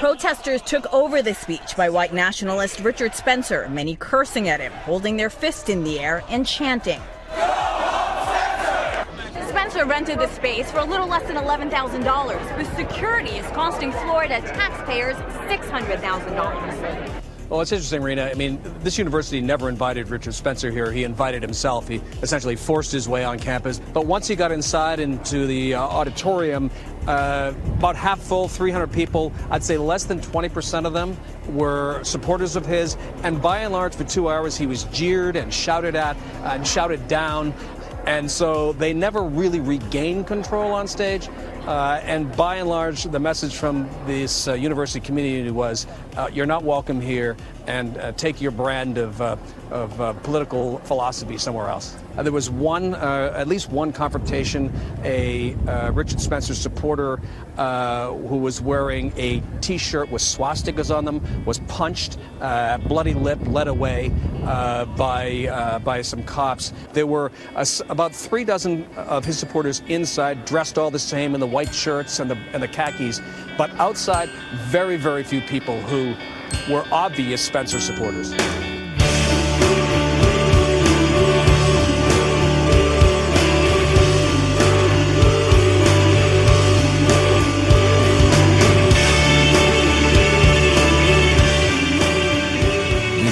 Protesters took over the speech by white nationalist Richard Spencer, many cursing at him, holding their fist in the air and chanting. Spencer rented the space for a little less than $11,000, but security is costing Florida taxpayers $600,000. Well, it's interesting, Rena. I mean, this university never invited Richard Spencer here. He invited himself. He essentially forced his way on campus. But once he got inside into the auditorium, about half full, 300 people, I'd say less than 20% of them were supporters of his. And by and large, for 2 hours, he was jeered and shouted at and shouted down. And so they never really regained control on stage. And by and large, the message from this university community was, you're not welcome here, and take your brand of political philosophy somewhere else. There was at least one confrontation. A Richard Spencer supporter who was wearing a T-shirt with swastikas on them was punched, bloody lip, led away by some cops. There were about 36 of his supporters inside, dressed all the same in the white shirts and the khakis, but outside, very, very few people who were obvious Spencer supporters.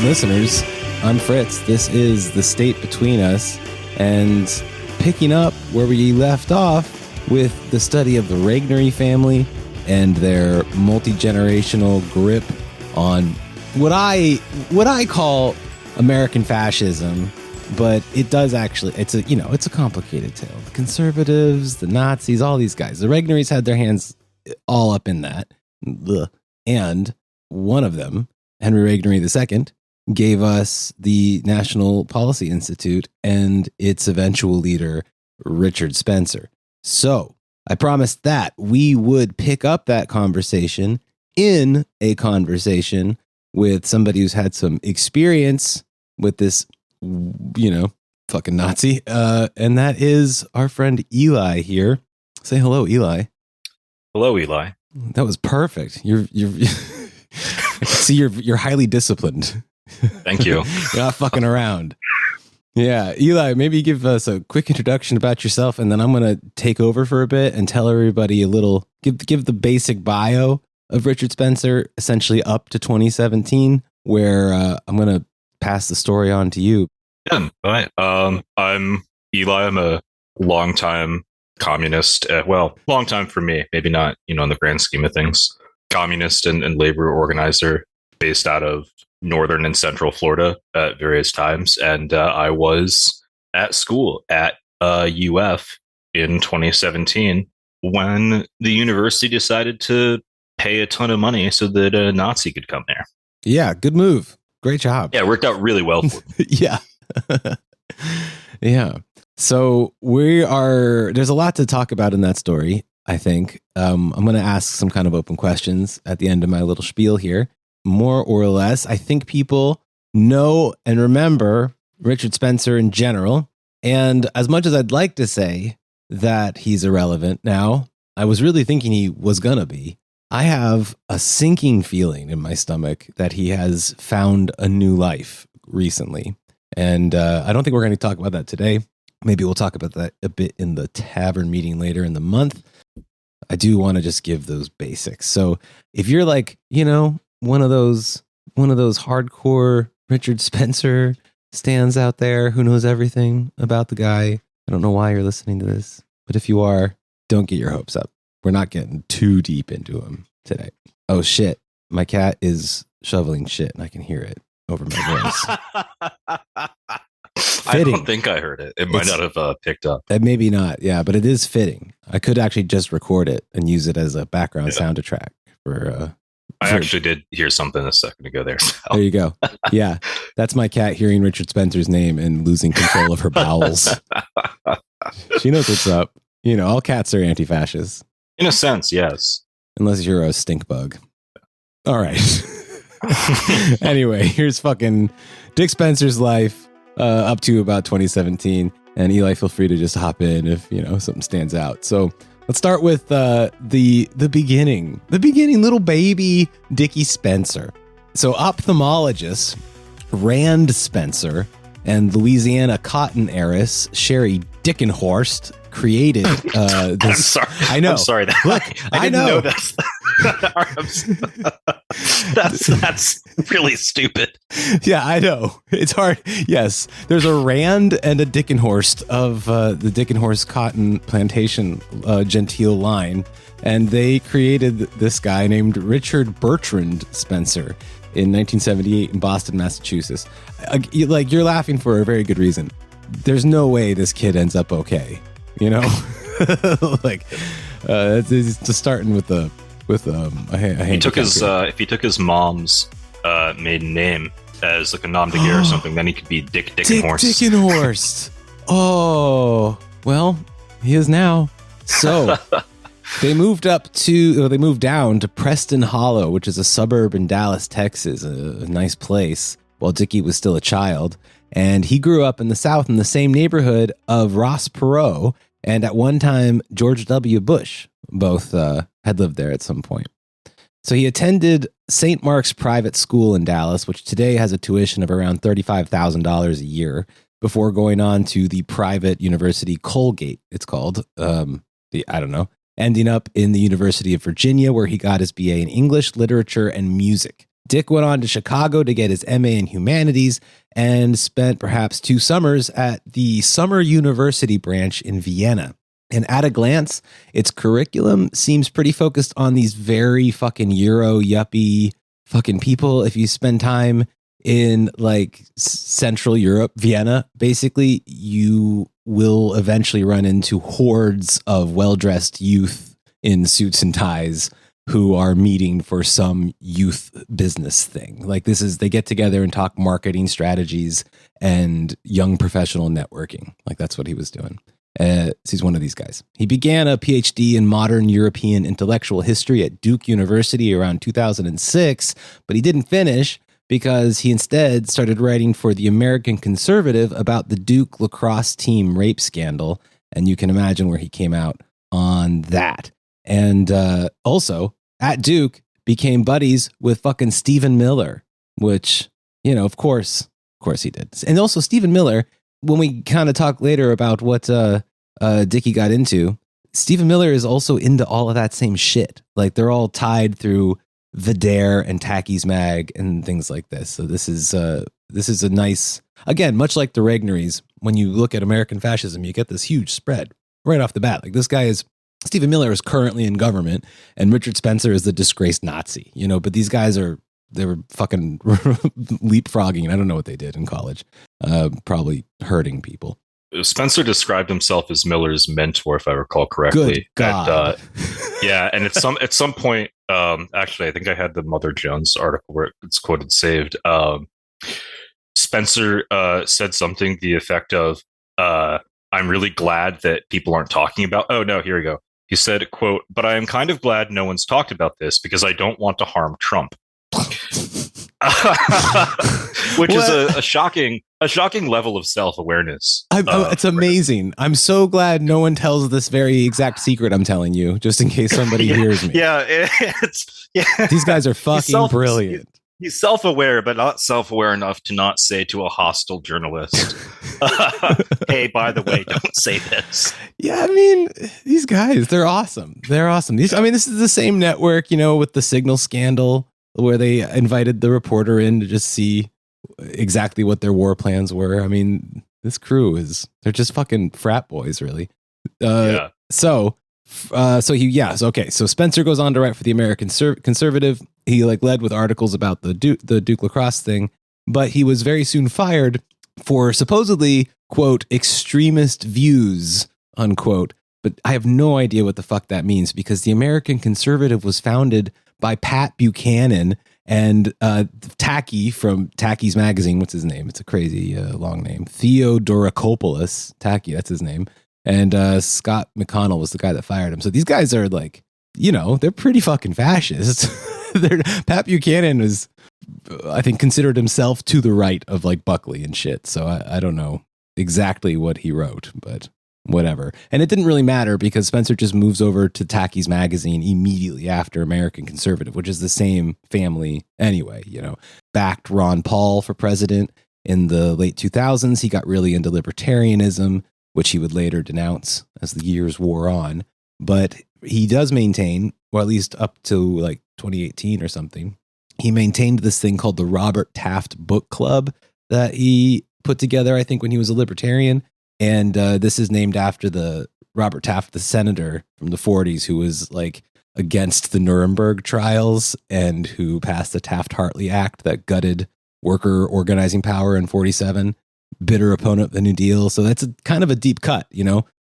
Listeners, I'm Fritz. This is The State Between Us, and picking up where we left off with the study of the Regnery family and their multi-generational grip on what I call American fascism, but it does actually, it's a complicated tale. The conservatives, the Nazis, all these guys, the Regnerys had their hands all up in that. And one of them, Henry Regnery II, gave us the National Policy Institute and its eventual leader, Richard Spencer. So I promised that we would pick up that conversation in a conversation with somebody who's had some experience with this, fucking Nazi. And that is our friend Eli here. Say hello, Eli. Hello, Eli. That was perfect. I can see you're highly disciplined. Thank you. You're not fucking around. Yeah, Eli, maybe give us a quick introduction about yourself, and then I'm going to take over for a bit and tell everybody a little, give the basic bio of Richard Spencer, essentially up to 2017, where I'm going to pass the story on to you. Yeah, all right. I'm Eli. I'm a longtime communist. Long time for me, maybe not, in the grand scheme of things. Communist and labor organizer based out of northern and central Florida at various times. And I was at school at UF in 2017 when the university decided to pay a ton of money so that a Nazi could come there. Yeah, good move. Great job. Yeah, it worked out really well for me. Yeah. Yeah. So there's a lot to talk about in that story, I think. I'm going to ask some kind of open questions at the end of my little spiel here. More or less, I think people know and remember Richard Spencer in general. And as much as I'd like to say that he's irrelevant now, I was really thinking he was going to be. I have a sinking feeling in my stomach that he has found a new life recently. And I don't think we're going to talk about that today. Maybe we'll talk about that a bit in the tavern meeting later in the month. I do want to just give those basics. So if you're like, one of those hardcore Richard Spencer stands out there who knows everything about the guy, I don't know why you're listening to this, but if you are, don't get your hopes up. We're not getting too deep into him today. Oh shit, my cat is shoveling shit and I can hear it over my voice. I don't think I heard it. It might not have picked up. Maybe not, yeah, but it is fitting. I could actually just record it and use it as a background soundtrack for... I actually did hear something a second ago there. So. There you go. Yeah, that's my cat hearing Richard Spencer's name and losing control of her bowels. She knows what's up. All cats are anti-fascists. In a sense, yes. Unless you're a stink bug. All right. Anyway, here's fucking Dick Spencer's life up to about 2017. And Eli, feel free to just hop in if, something stands out. So Let's start with the beginning. The beginning, little baby Dicky Spencer. So ophthalmologist Rand Spencer and Louisiana cotton heiress Sherry Dickenhorst created this. I'm sorry. I know. I'm sorry. Look, I didn't know that's really stupid. Yeah, I know. It's hard. Yes, there's a Rand and a Dickenhorst of the Dickenhorst cotton plantation genteel line, and they created this guy named Richard Bertrand Spencer in 1978 in Boston, Massachusetts. You're laughing for a very good reason. There's no way this kid ends up okay. You know, it's just starting with if he took his mom's maiden name as like a nom de guerre or something, then he could be Dick Dickenhorst. Dick Dickenhorst. Oh, well, he is now. So they moved down to Preston Hollow, which is a suburb in Dallas, Texas, a nice place, while Dicky was still a child. And he grew up in the South in the same neighborhood of Ross Perot and at one time George W. Bush. Both had lived there at some point. So he attended St. Mark's Private School in Dallas, which today has a tuition of around $35,000 a year, before going on to the private university Colgate, it's called. Ending up in the University of Virginia, where he got his BA in English, literature, and music. Dick went on to Chicago to get his MA in humanities and spent perhaps 2 summers at the Summer University branch in Vienna. And at a glance, its curriculum seems pretty focused on these very fucking Euro yuppie fucking people. If you spend time in like Central Europe, Vienna, basically, you will eventually run into hordes of well-dressed youth in suits and ties who are meeting for some youth business thing. Like they get together and talk marketing strategies and young professional networking. Like that's what he was doing. So he's one of these guys. He began a PhD in modern European intellectual history at Duke University around 2006, but he didn't finish because he instead started writing for the American Conservative about the Duke lacrosse team rape scandal. And you can imagine where he came out on that. And also at Duke became buddies with fucking Stephen Miller, which, of course he did. And also Stephen Miller, when we kind of talk later about what Dicky got into, Stephen Miller is also into all of that same shit. Like they're all tied through Vidare and Tacky's Mag and things like this. So this is a nice, again, much like the Regnerys, when you look at American fascism, you get this huge spread right off the bat. Like this guy is, Stephen Miller is currently in government and Richard Spencer is the disgraced Nazi, but these guys they were fucking leapfrogging. I don't know what they did in college. Probably hurting people. Spencer described himself as Miller's mentor, if I recall correctly. Good God. Yeah, and at some point, actually, I think I had the Mother Jones article where it's quoted saved. Spencer said something to the effect of, "I'm really glad that people aren't talking about." Oh no, here we go. He said, "Quote, but I am kind of glad no one's talked about this because I don't want to harm Trump." Which is a shocking level of self-awareness. It's amazing. I'm so glad no one tells this very exact secret I'm telling you, just in case somebody hears me. Yeah, these guys are fucking brilliant. He's self-aware, but not self-aware enough to not say to a hostile journalist, "Hey, by the way, don't say this." Yeah, I mean, these guys, they're awesome. They're awesome. This is the same network, with the Signal scandal, where they invited the reporter in to just see exactly what their war plans were. I mean, this crew they're just fucking frat boys, really. Yeah. So Spencer goes on to write for the American Conservative. He led with articles about the Duke lacrosse thing, but he was very soon fired for supposedly, quote, extremist views, unquote. But I have no idea what the fuck that means, because the American Conservative was founded by Pat Buchanan and Tacky from Tacky's Magazine. What's his name? It's a crazy long name. Theodorakopoulos. Tacky, that's his name. And Scott McConnell was the guy that fired him. So these guys are they're pretty fucking fascist. Pat Buchanan was, I think, considered himself to the right of Buckley and shit. So I don't know exactly what he wrote, but whatever. And it didn't really matter because Spencer just moves over to Tacky's magazine immediately after American Conservative, which is the same family anyway, backed Ron Paul for president in the late 2000s. He got really into libertarianism, which he would later denounce as the years wore on. But he does maintain, or at least up to like 2018 or something, he maintained this thing called the Robert Taft Book Club that he put together, I think, when he was a libertarian. And this is named after the Robert Taft, the senator from the 40s, who was like against the Nuremberg trials and who passed the Taft-Hartley Act that gutted worker organizing power in 47. Bitter opponent of the New Deal. So that's kind of a deep cut,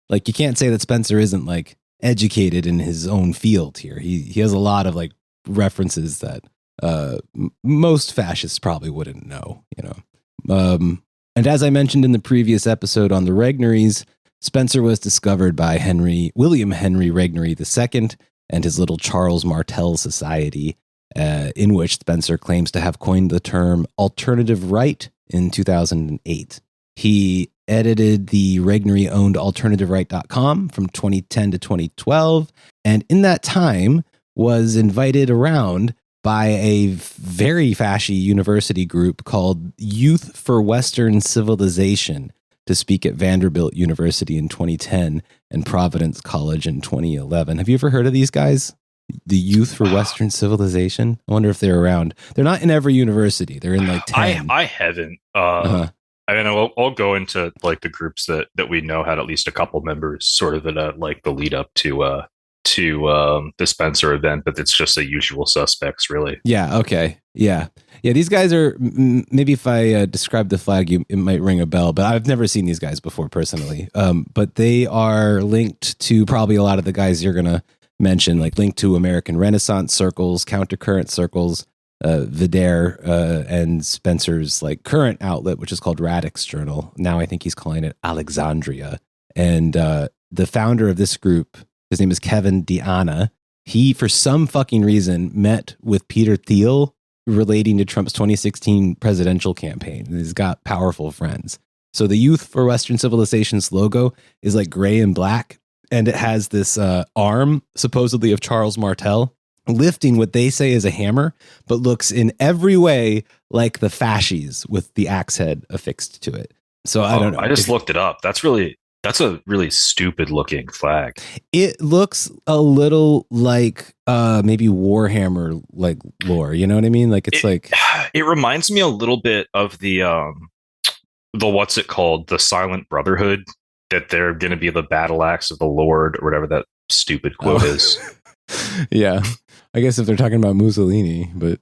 Like you can't say that Spencer isn't like educated in his own field here. He has a lot of like references that most fascists probably wouldn't know, And as I mentioned in the previous episode on the Regnerys, Spencer was discovered by William Henry Regnery II and his little Charles Martel Society, in which Spencer claims to have coined the term alternative right in 2008. He edited the Regnery-owned AlternativeRight.com from 2010 to 2012, and in that time was invited around by a very fashy university group called Youth for Western Civilization to speak at Vanderbilt University in 2010 and Providence College in 2011. Have you ever heard of these guys? The Youth for Western Civilization? I wonder if they're around. They're not in every university. They're in like 10. I haven't. I mean, I'll go into like the groups that we know had at least a couple members sort of in like the lead up to the Spencer event, but it's just the usual suspects, really. Yeah. Okay. Yeah. These guys are maybe if I describe the flag, it might ring a bell, but I've never seen these guys before personally. But they are linked to probably a lot of the guys you're gonna mention, like linked to American Renaissance circles, countercurrent circles, Vidaire, and Spencer's like current outlet, which is called Radix Journal. Now I think he's calling it Alexandria. And the founder of this group, his name is Kevin Diana. He, for some fucking reason, met with Peter Thiel relating to Trump's 2016 presidential campaign. He's got powerful friends. So the Youth for Western Civilization's logo is like gray and black, and it has this arm, supposedly of Charles Martel, lifting what they say is a hammer, but looks in every way like the fascies with the axe head affixed to it. So I don't know. I just looked it up. That's a really stupid looking flag. It looks a little like maybe Warhammer like lore. You know what I mean? Like it reminds me a little bit of the what's it called? The Silent Brotherhood, that they're going to be the battle axe of the Lord or whatever that stupid quote is. Yeah. I guess if they're talking about Mussolini, but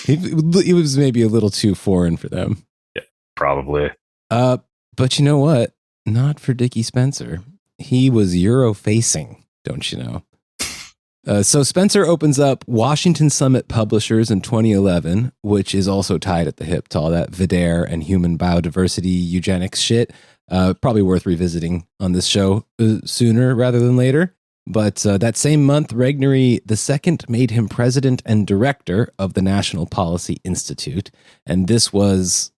he was maybe a little too foreign for them. Yeah, probably. But you know what? Not for Dicky Spencer. He was Euro-facing, don't you know? So Spencer opens up Washington Summit Publishers in 2011, which is also tied at the hip to all that Vidaire and human biodiversity eugenics shit. Probably worth revisiting on this show sooner rather than later. But that same month, Regnery II made him president and director of the National Policy Institute. And this was,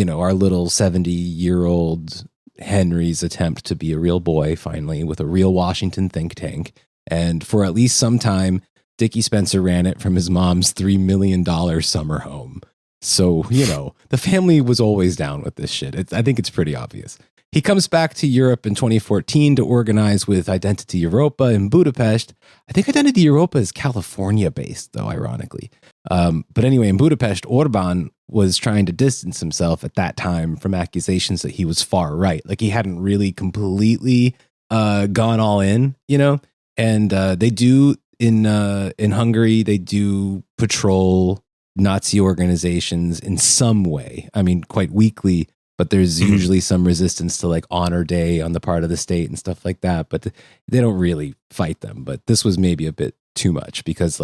our little 70-year-old Henry's attempt to be a real boy, finally, with a real Washington think tank. And for at least some time, Dicky Spencer ran it from his mom's $3 million summer home. So, the family was always down with this shit. I think it's pretty obvious. He comes back to Europe in 2014 to organize with Identity Europa in Budapest. I think Identity Europa is California-based, though, ironically. But anyway, in Budapest, Orban was trying to distance himself at that time from accusations that he was far right. Like he hadn't really completely gone all in, And they do in Hungary, they do patrol Nazi organizations in some way. I mean, quite weakly. But there's usually some resistance to like Honor Day on the part of the state and stuff like that. But they don't really fight them. But this was maybe a bit too much because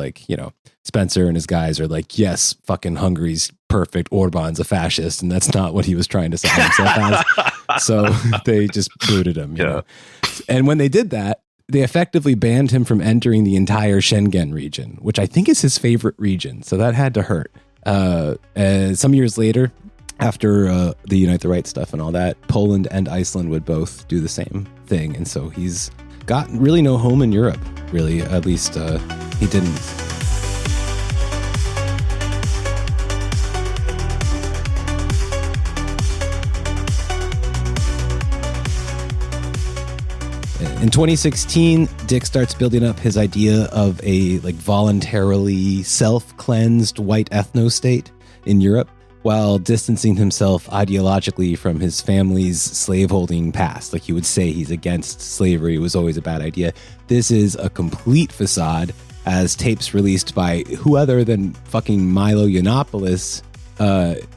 Spencer and his guys are like, yes, fucking Hungary's perfect. Orban's a fascist. And that's not what he was trying to sell himself as. So they just booted him. You know? And when they did that, they effectively banned him from entering the entire Schengen region, which I think is his favorite region. So that had to hurt. Some years later, after the Unite the Right stuff and all that, Poland and Iceland would both do the same thing. And so he's got really no home in Europe, really. At least he didn't. In 2016, Dick starts building up his idea of a voluntarily self-cleansed white ethno-state in Europe, while distancing himself ideologically from his family's slaveholding past. Like, he would say he's against slavery. It was always a bad idea. This is a complete facade, as tapes released by who other than fucking Milo Yiannopoulos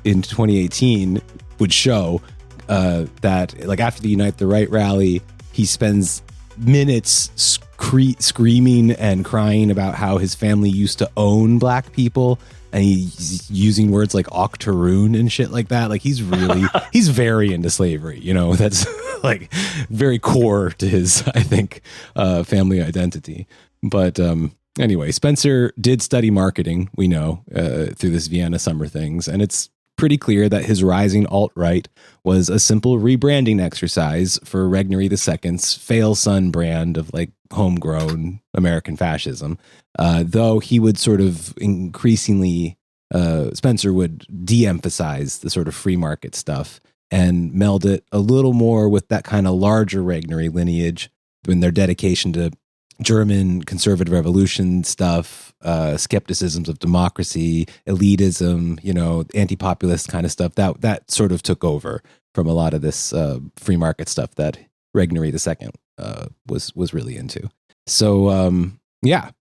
in 2018 would show that, after the Unite the Right rally, he spends minutes screaming and crying about how his family used to own black people, and he's using words like octoroon and shit like that. He's very into slavery, that's very core to his, I think, family identity. But anyway, Spencer did study marketing, we know, through this Vienna summer things, and it's pretty clear that his rising alt-right was a simple rebranding exercise for Regnery II's fail son brand of homegrown American fascism. Though he would sort of increasingly, Spencer would de-emphasize the sort of free market stuff and meld it a little more with that kind of larger Regnery lineage in their dedication to German conservative revolution stuff, skepticisms of democracy, elitism, anti-populist kind of stuff. That sort of took over from a lot of this free market stuff that Regnery II was really into. So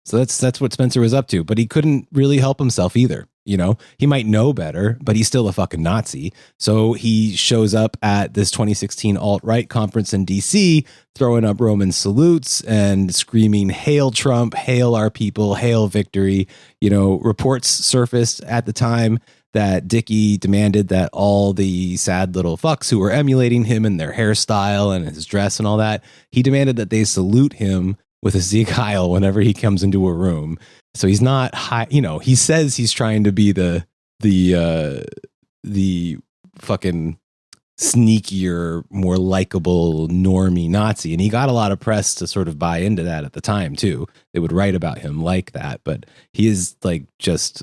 so that's what Spencer was up to. But he couldn't really help himself either. He might know better, but he's still a fucking Nazi. So he shows up at this 2016 alt-right conference in DC, throwing up Roman salutes and screaming, "Hail Trump, hail our people, hail victory." Reports surfaced at the time that Dicky demanded that all the sad little fucks who were emulating him and their hairstyle and his dress and all that, he demanded that they salute him with a Sieg Heil whenever he comes into a room. So he's not high, he says he's trying to be the fucking sneakier, more likable, normie Nazi. And he got a lot of press to sort of buy into that at the time too. They would write about him like that, but he is just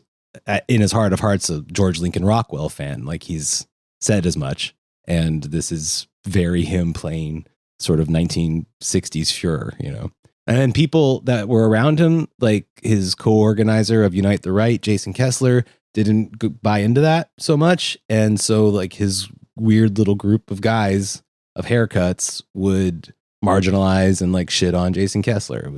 in his heart of hearts a George Lincoln Rockwell fan. He's said as much. And this is very him playing sort of 1960s Fuhrer, And people that were around him, like his co-organizer of Unite the Right, Jason Kessler, didn't buy into that so much. And so his weird little group of guys of haircuts would marginalize and shit on Jason Kessler.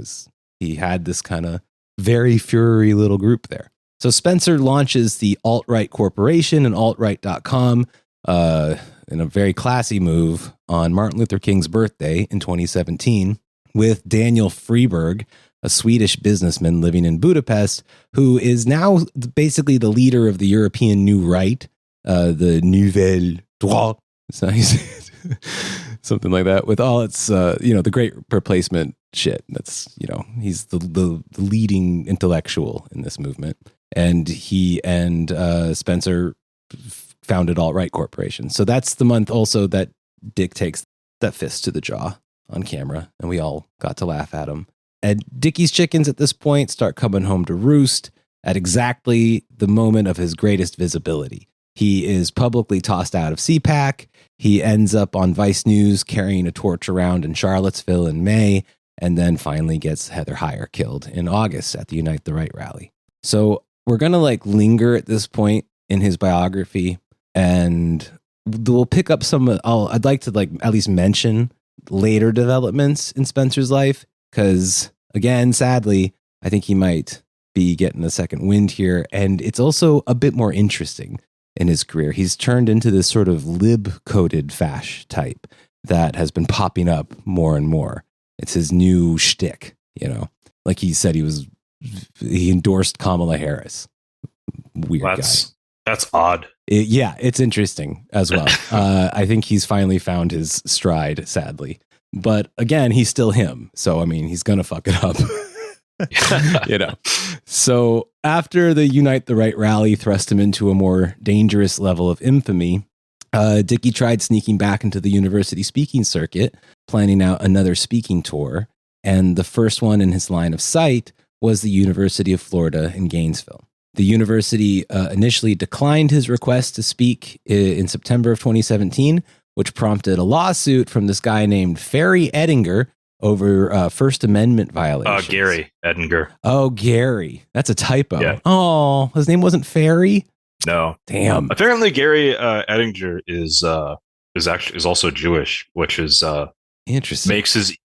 He had this kind of very Fuhrer-y little group there. So Spencer launches the Alt-Right Corporation and altright.com in a very classy move on Martin Luther King's birthday in 2017. With Daniel Freeberg, a Swedish businessman living in Budapest, who is now basically the leader of the European New Right, the Nouvelle Droite, something like that, with all its, the great replacement shit. That's, he's the leading intellectual in this movement. And he and Spencer founded Alt-Right Corporation. So that's the month also that Dick takes that fist to the jaw on camera, and we all got to laugh at him. And Dicky's chickens at this point start coming home to roost at exactly the moment of his greatest visibility. He is publicly tossed out of CPAC. He ends up on Vice News carrying a torch around in Charlottesville in May, and then finally gets Heather Heyer killed in August at the Unite the Right rally. So we're going to linger at this point in his biography, and we'll pick up I'd like to at least mention later developments in Spencer's life, because again, sadly, I think he might be getting a second wind here, and it's also a bit more interesting in his career. He's turned into this sort of lib-coded fash type that has been popping up more and more. It's his new shtick, Like he said, he endorsed Kamala Harris. Weird guy. That's odd. It's interesting as well. I think he's finally found his stride, sadly. But again, he's still him. So, he's going to fuck it up. So after the Unite the Right rally thrust him into a more dangerous level of infamy, Dicky tried sneaking back into the university speaking circuit, planning out another speaking tour. And the first one in his line of sight was the University of Florida in Gainesville. The university initially declined his request to speak in September of 2017, which prompted a lawsuit from this guy named Ferry Edinger over First Amendment violations. Gary Edinger. Oh, Gary. That's a typo. Yeah. Oh, his name wasn't Ferry? No. Damn. Apparently, Gary Edinger is also Jewish, which is Interesting.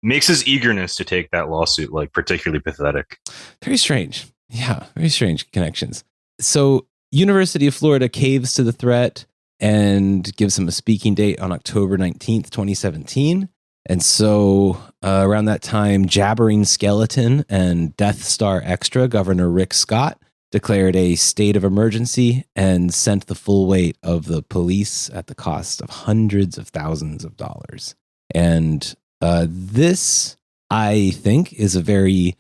makes his eagerness to take that lawsuit like particularly pathetic. Very strange. Yeah, very strange connections. So, University of Florida caves to the threat and gives him a speaking date on October 19th, 2017. And so around that time, Jabbering Skeleton and Death Star Extra, Governor Rick Scott, declared a state of emergency and sent the full weight of the police at the cost of hundreds of thousands of dollars. And this, I think, is a very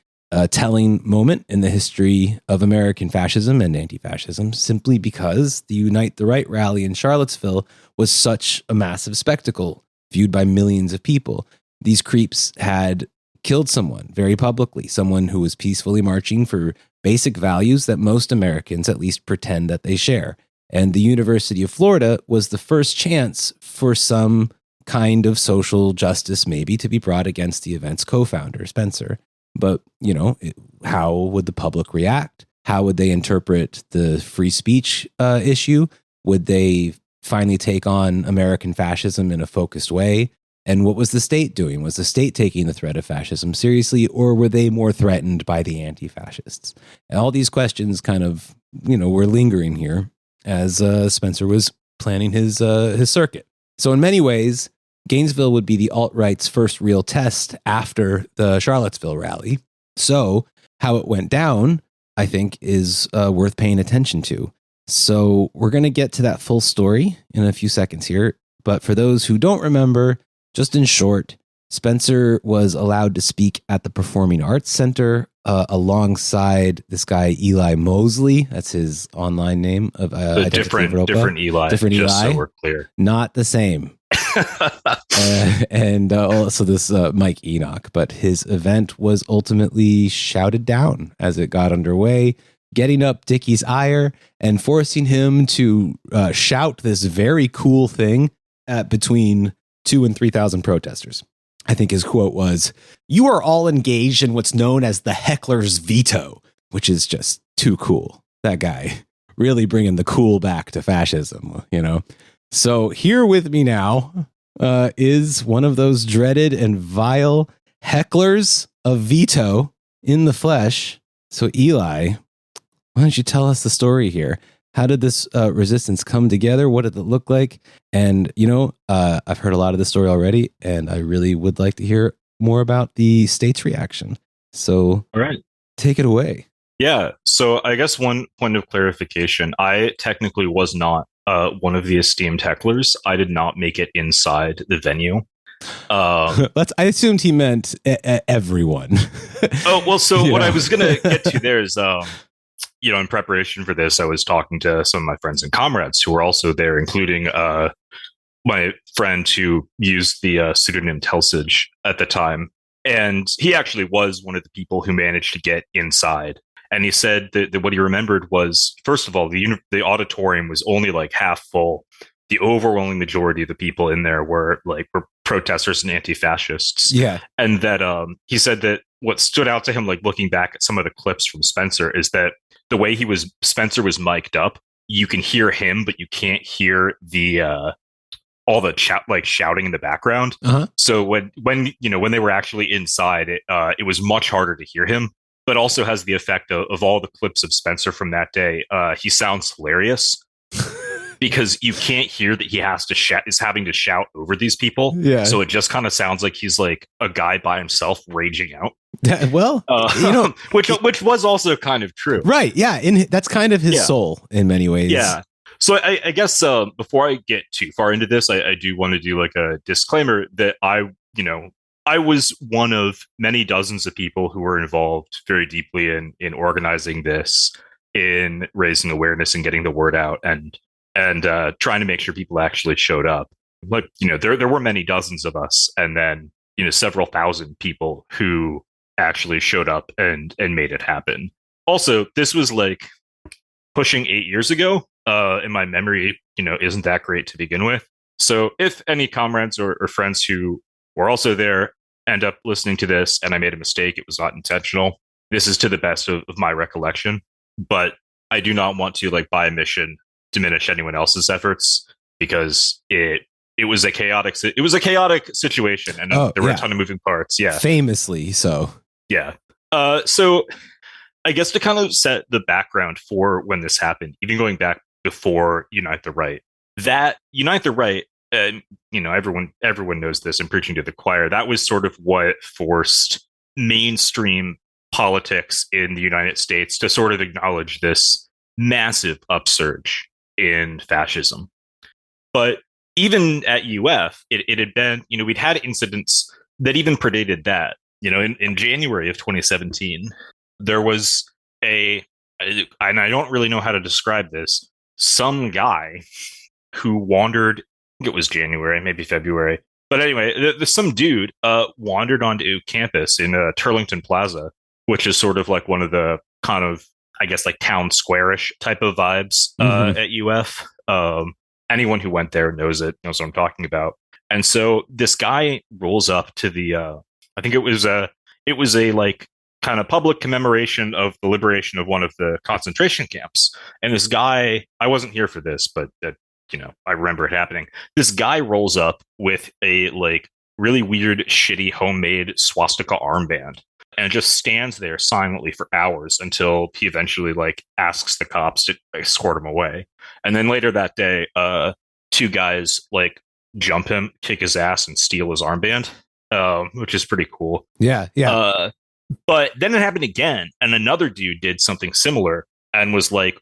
telling moment in the history of American fascism and anti-fascism, simply because the Unite the Right rally in Charlottesville was such a massive spectacle viewed by millions of people. These creeps had killed someone very publicly, someone who was peacefully marching for basic values that most Americans at least pretend that they share. And the University of Florida was the first chance for some kind of social justice maybe to be brought against the event's co-founder, Spencer. But, how would the public react? How would they interpret the free speech issue? Would they finally take on American fascism in a focused way? And what was the state doing? Was the state taking the threat of fascism seriously, or were they more threatened by the anti-fascists? And all these questions kind of, were lingering here as Spencer was planning his circuit. So in many ways, Gainesville would be the alt-right's first real test after the Charlottesville rally. So how it went down, I think, is worth paying attention to. So we're going to get to that full story in a few seconds here. But for those who don't remember, just in short, Spencer was allowed to speak at the Performing Arts Center alongside this guy, Eli Mosley. That's his online name. Different Eli. Different just Eli. So we're clear. Not the same. And also this Mike Enoch. But his event was ultimately shouted down as it got underway, getting up Dicky's ire and forcing him to shout this very cool thing at between 2,000 and 3,000 protesters. I think his quote was, "You are all engaged in what's known as the heckler's veto," which is just too cool. That guy really bringing the cool back to fascism, So here with me now is one of those dreaded and vile hecklers of veto in the flesh. So Eli, why don't you tell us the story here? How did this resistance come together? What did it look like? And, I've heard a lot of the story already, and I really would like to hear more about the state's reaction. So, all right, take it away. Yeah. So I guess one point of clarification, I technically was not one of the esteemed hecklers. I did not make it inside the venue. I assumed he meant everyone. Oh, well, so what I was going to get to there is, in preparation for this, I was talking to some of my friends and comrades who were also there, including my friend who used the pseudonym Telsage at the time. And he actually was one of the people who managed to get inside. And he said that what he remembered was, first of all, the auditorium was only like half full. The overwhelming majority of the people in there were protesters and anti-fascists. Yeah. And that he said that what stood out to him, like looking back at some of the clips from Spencer, is that the way Spencer was mic'd up, you can hear him, but you can't hear the all the shouting in the background. Uh-huh. So when they were actually inside, it was much harder to hear him. But also has the effect of all the clips of Spencer from that day. He sounds hilarious because you can't hear that he is having to shout over these people. Yeah. So it just kind of sounds like he's like a guy by himself raging out. Well, which was also kind of true. Right. Yeah. That's kind of his soul in many ways. Yeah. So I guess before I get too far into this, I do want to do like a disclaimer that I was one of many dozens of people who were involved very deeply in organizing this, in raising awareness and getting the word out, and trying to make sure people actually showed up. Like, there were many dozens of us, and then several thousand people who actually showed up and made it happen. Also, this was like pushing 8 years ago. And my memory, isn't that great to begin with. So if any comrades or friends who were also there end up listening to this and I made a mistake, it was not intentional. This is to the best of my recollection. But I do not want to, like, by omission, diminish anyone else's efforts, because it was a chaotic situation, and there were a ton of moving parts. Yeah, famously so. Yeah. So I guess to kind of set the background for when this happened, even going back before Unite the Right, that Unite the Right, everyone knows this. I'm preaching to the choir. That was sort of what forced mainstream politics in the United States to sort of acknowledge this massive upsurge in fascism. But even at UF, it had been, we'd had incidents that even predated that. In January of 2017, there was and I don't really know how to describe this, some guy who wandered, I think it was January, maybe February. But anyway, some dude wandered onto campus in Turlington Plaza, which is sort of like one of the kind of, I guess, like town square-ish type of vibes at UF. Anyone who went there knows what I'm talking about. And so this guy rolls up to the, I think it was a like kind of public commemoration of the liberation of one of the concentration camps. And this guy, I wasn't here for this, but I remember it happening. This guy rolls up with a like really weird, shitty homemade swastika armband and just stands there silently for hours until he eventually like asks the cops to escort him away. And then later that day, two guys like jump him, kick his ass, and steal his armband, which is pretty cool. Yeah. But then it happened again, and another dude did something similar and was like,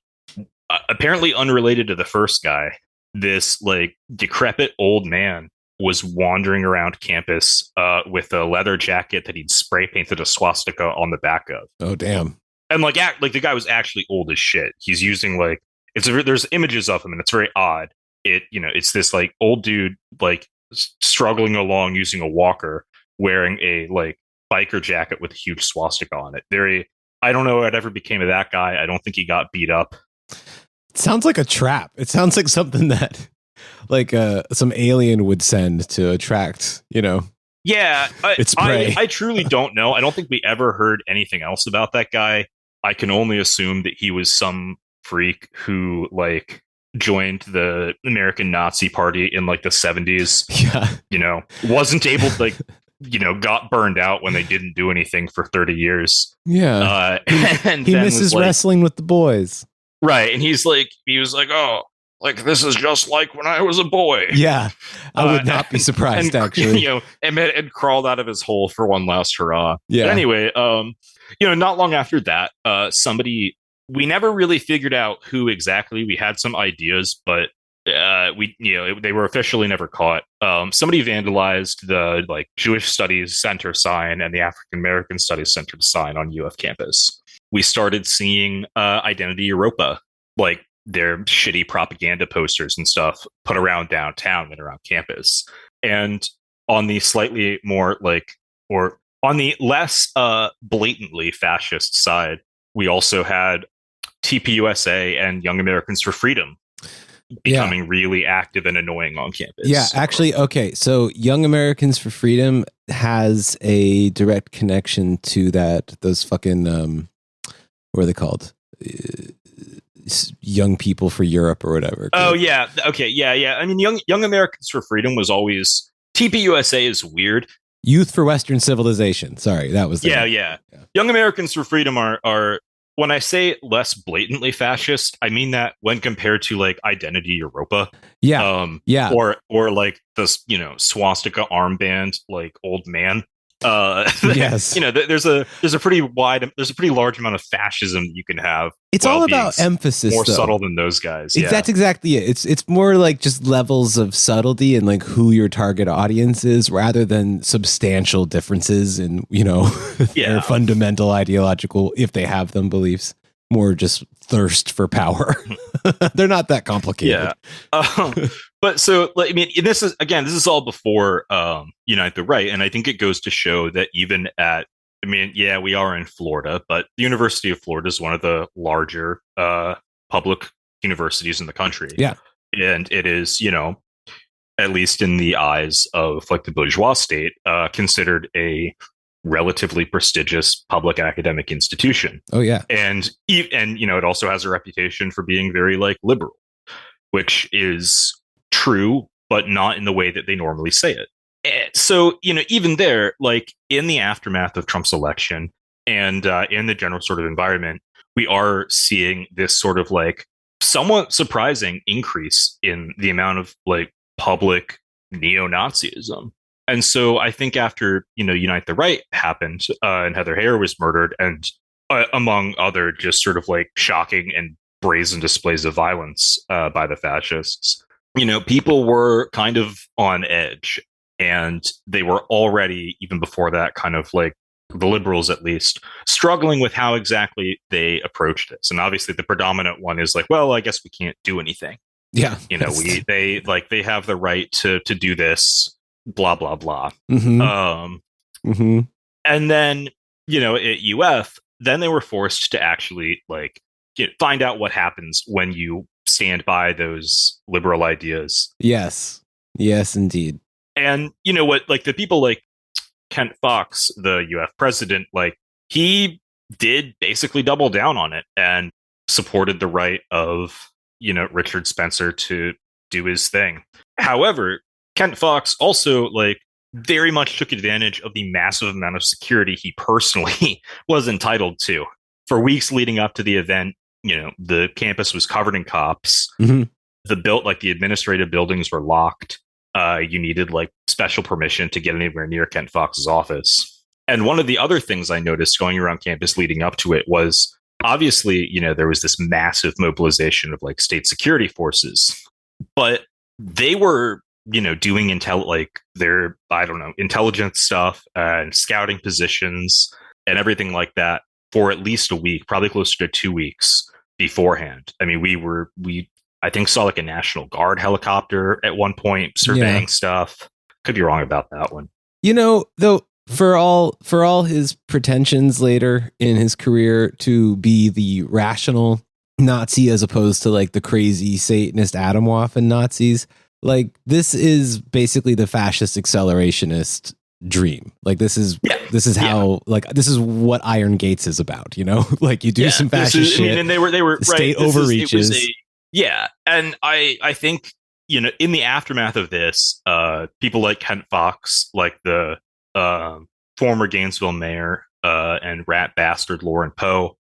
apparently unrelated to the first guy. This like decrepit old man was wandering around campus with a leather jacket that he'd spray painted a swastika on the back of. Oh, damn. And like the guy was actually old as shit. He's using like, there's images of him, and it's very odd. It's this like old dude like struggling along using a walker, wearing a like biker jacket with a huge swastika on it. I don't know what ever became of that guy. I don't think he got beat up. It sounds like a trap. It sounds like something that like some alien would send to attract, Yeah, its prey. I truly don't know. I don't think we ever heard anything else about that guy. I can only assume that he was some freak who like joined the American Nazi Party in like the 70s. Yeah. Wasn't able to like, got burned out when they didn't do anything for 30 years. Yeah. And he misses like, wrestling with the boys. Right. And he was like, oh, like, this is just like when I was a boy. Yeah. I would not be surprised, actually. And crawled out of his hole for one last hurrah. Yeah. But anyway, not long after that, we never really figured out who exactly. We had some ideas, but they were officially never caught. Somebody vandalized the like Jewish Studies Center sign and the African American Studies Center sign on UF campus. We started seeing Identity Europa, like their shitty propaganda posters and stuff put around downtown and around campus. And on the slightly more like, or on the less blatantly fascist side, we also had TPUSA and Young Americans for Freedom becoming really active and annoying on campus. Yeah, actually, okay. So Young Americans for Freedom has a direct connection to those fucking, what are they called? Young People for Europe or whatever. Oh, yeah. Okay. Yeah. I mean, Young Americans for Freedom was always, TPUSA is weird. Youth for Western Civilization. Sorry, that was yeah. Young Americans for Freedom are when I say less blatantly fascist, I mean that when compared to like Identity Europa. Yeah. Or like this, swastika armband, like old man. Yes. There's a pretty large amount of fascism you can have. It's all about emphasis, more though. Subtle than those guys. Yeah. That's exactly it. It's more like just levels of subtlety and like who your target audience is, rather than substantial differences in their fundamental ideological, if they have them, beliefs. More just thirst for power. They're not that complicated. Yeah. But so, I mean, this is all before Unite the Right. And I think it goes to show that even we are in Florida, but the University of Florida is one of the larger public universities in the country. Yeah. And it is, at least in the eyes of like the bourgeois state, considered a relatively prestigious public academic institution. Oh yeah. And it also has a reputation for being very like liberal, which is true, but not in the way that they normally say it. And so, even there, like in the aftermath of Trump's election and in the general sort of environment, we are seeing this sort of like somewhat surprising increase in the amount of like public neo-Nazism. And so I think after, Unite the Right happened and Heather Heyer was murdered, and among other just sort of like shocking and brazen displays of violence by the fascists, people were kind of on edge, and they were already, even before that, kind of like the liberals, at least, struggling with how exactly they approach this. And obviously the predominant one is like, well, I guess we can't do anything. Yeah. They have the right to do this. Blah blah blah. Mm-hmm. And then at UF, then they were forced to actually like find out what happens when you stand by those liberal ideas. Yes, indeed. And what, like the people like Kent Fox, the UF president, like he did basically double down on it and supported the right of Richard Spencer to do his thing. However, Kent Fox also like very much took advantage of the massive amount of security he personally was entitled to. For weeks leading up to the event, the campus was covered in cops. Mm-hmm. The administrative buildings were locked. You needed like special permission to get anywhere near Kent Fox's office. And one of the other things I noticed going around campus leading up to it was obviously, there was this massive mobilization of like state security forces, but they were doing intelligence stuff and scouting positions and everything like that for at least a week, probably closer to 2 weeks beforehand. I mean, we I think saw like a National Guard helicopter at one point surveying stuff. Could be wrong about that one. Though, for all his pretensions later in his career to be the rational Nazi as opposed to like the crazy Satanist Atomwaffen Nazis, like this is basically the fascist accelerationist dream. Like this is how like this is what Iron Gates is about, like you do some fascist shit. And they were state overreaches. And I think in the aftermath of this, people like Kent Fox, like the former Gainesville mayor and rat bastard Lauren Poe,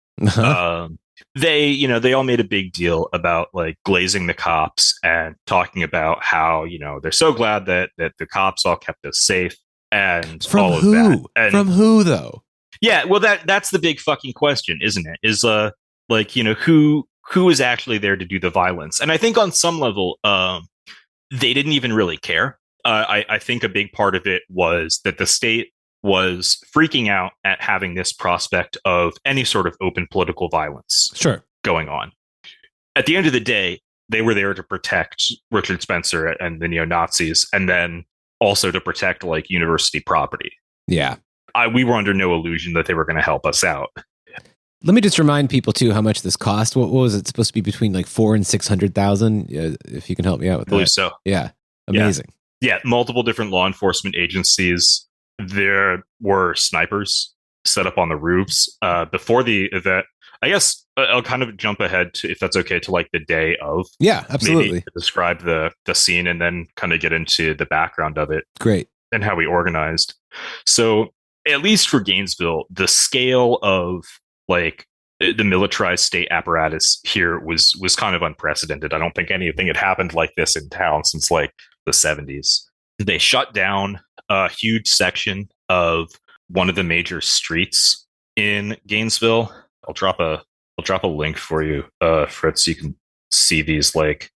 they all made a big deal about like glazing the cops and talking about how they're so glad that the cops all kept us safe and from all who? of that. And from who though? Yeah, well that's the big fucking question, isn't it? Is who is actually there to do the violence? And I think on some level, they didn't even really care. I think a big part of it was that the state was freaking out at having this prospect of any sort of open political violence going on. At the end of the day, they were there to protect Richard Spencer and the neo-Nazis, and then also to protect like university property. Yeah. We were under no illusion that they were going to help us out. Let me just remind people too how much this cost. What was it supposed to be between like 400,000 and 600,000? If you can help me out with that. I believe so. Yeah. Amazing. Yeah. Multiple different law enforcement agencies. There were snipers set up on the roofs before the event. I guess I'll kind of jump ahead to, if that's okay, to like the day of. Yeah, absolutely. Maybe describe the scene and then kind of get into the background of it. Great. And how we organized. So at least for Gainesville, the scale of like the militarized state apparatus here was kind of unprecedented. I don't think anything had happened like this in town since like the 70s. They shut down a huge section of one of the major streets in Gainesville. I'll drop a link for you, Fritz, so you can see these, like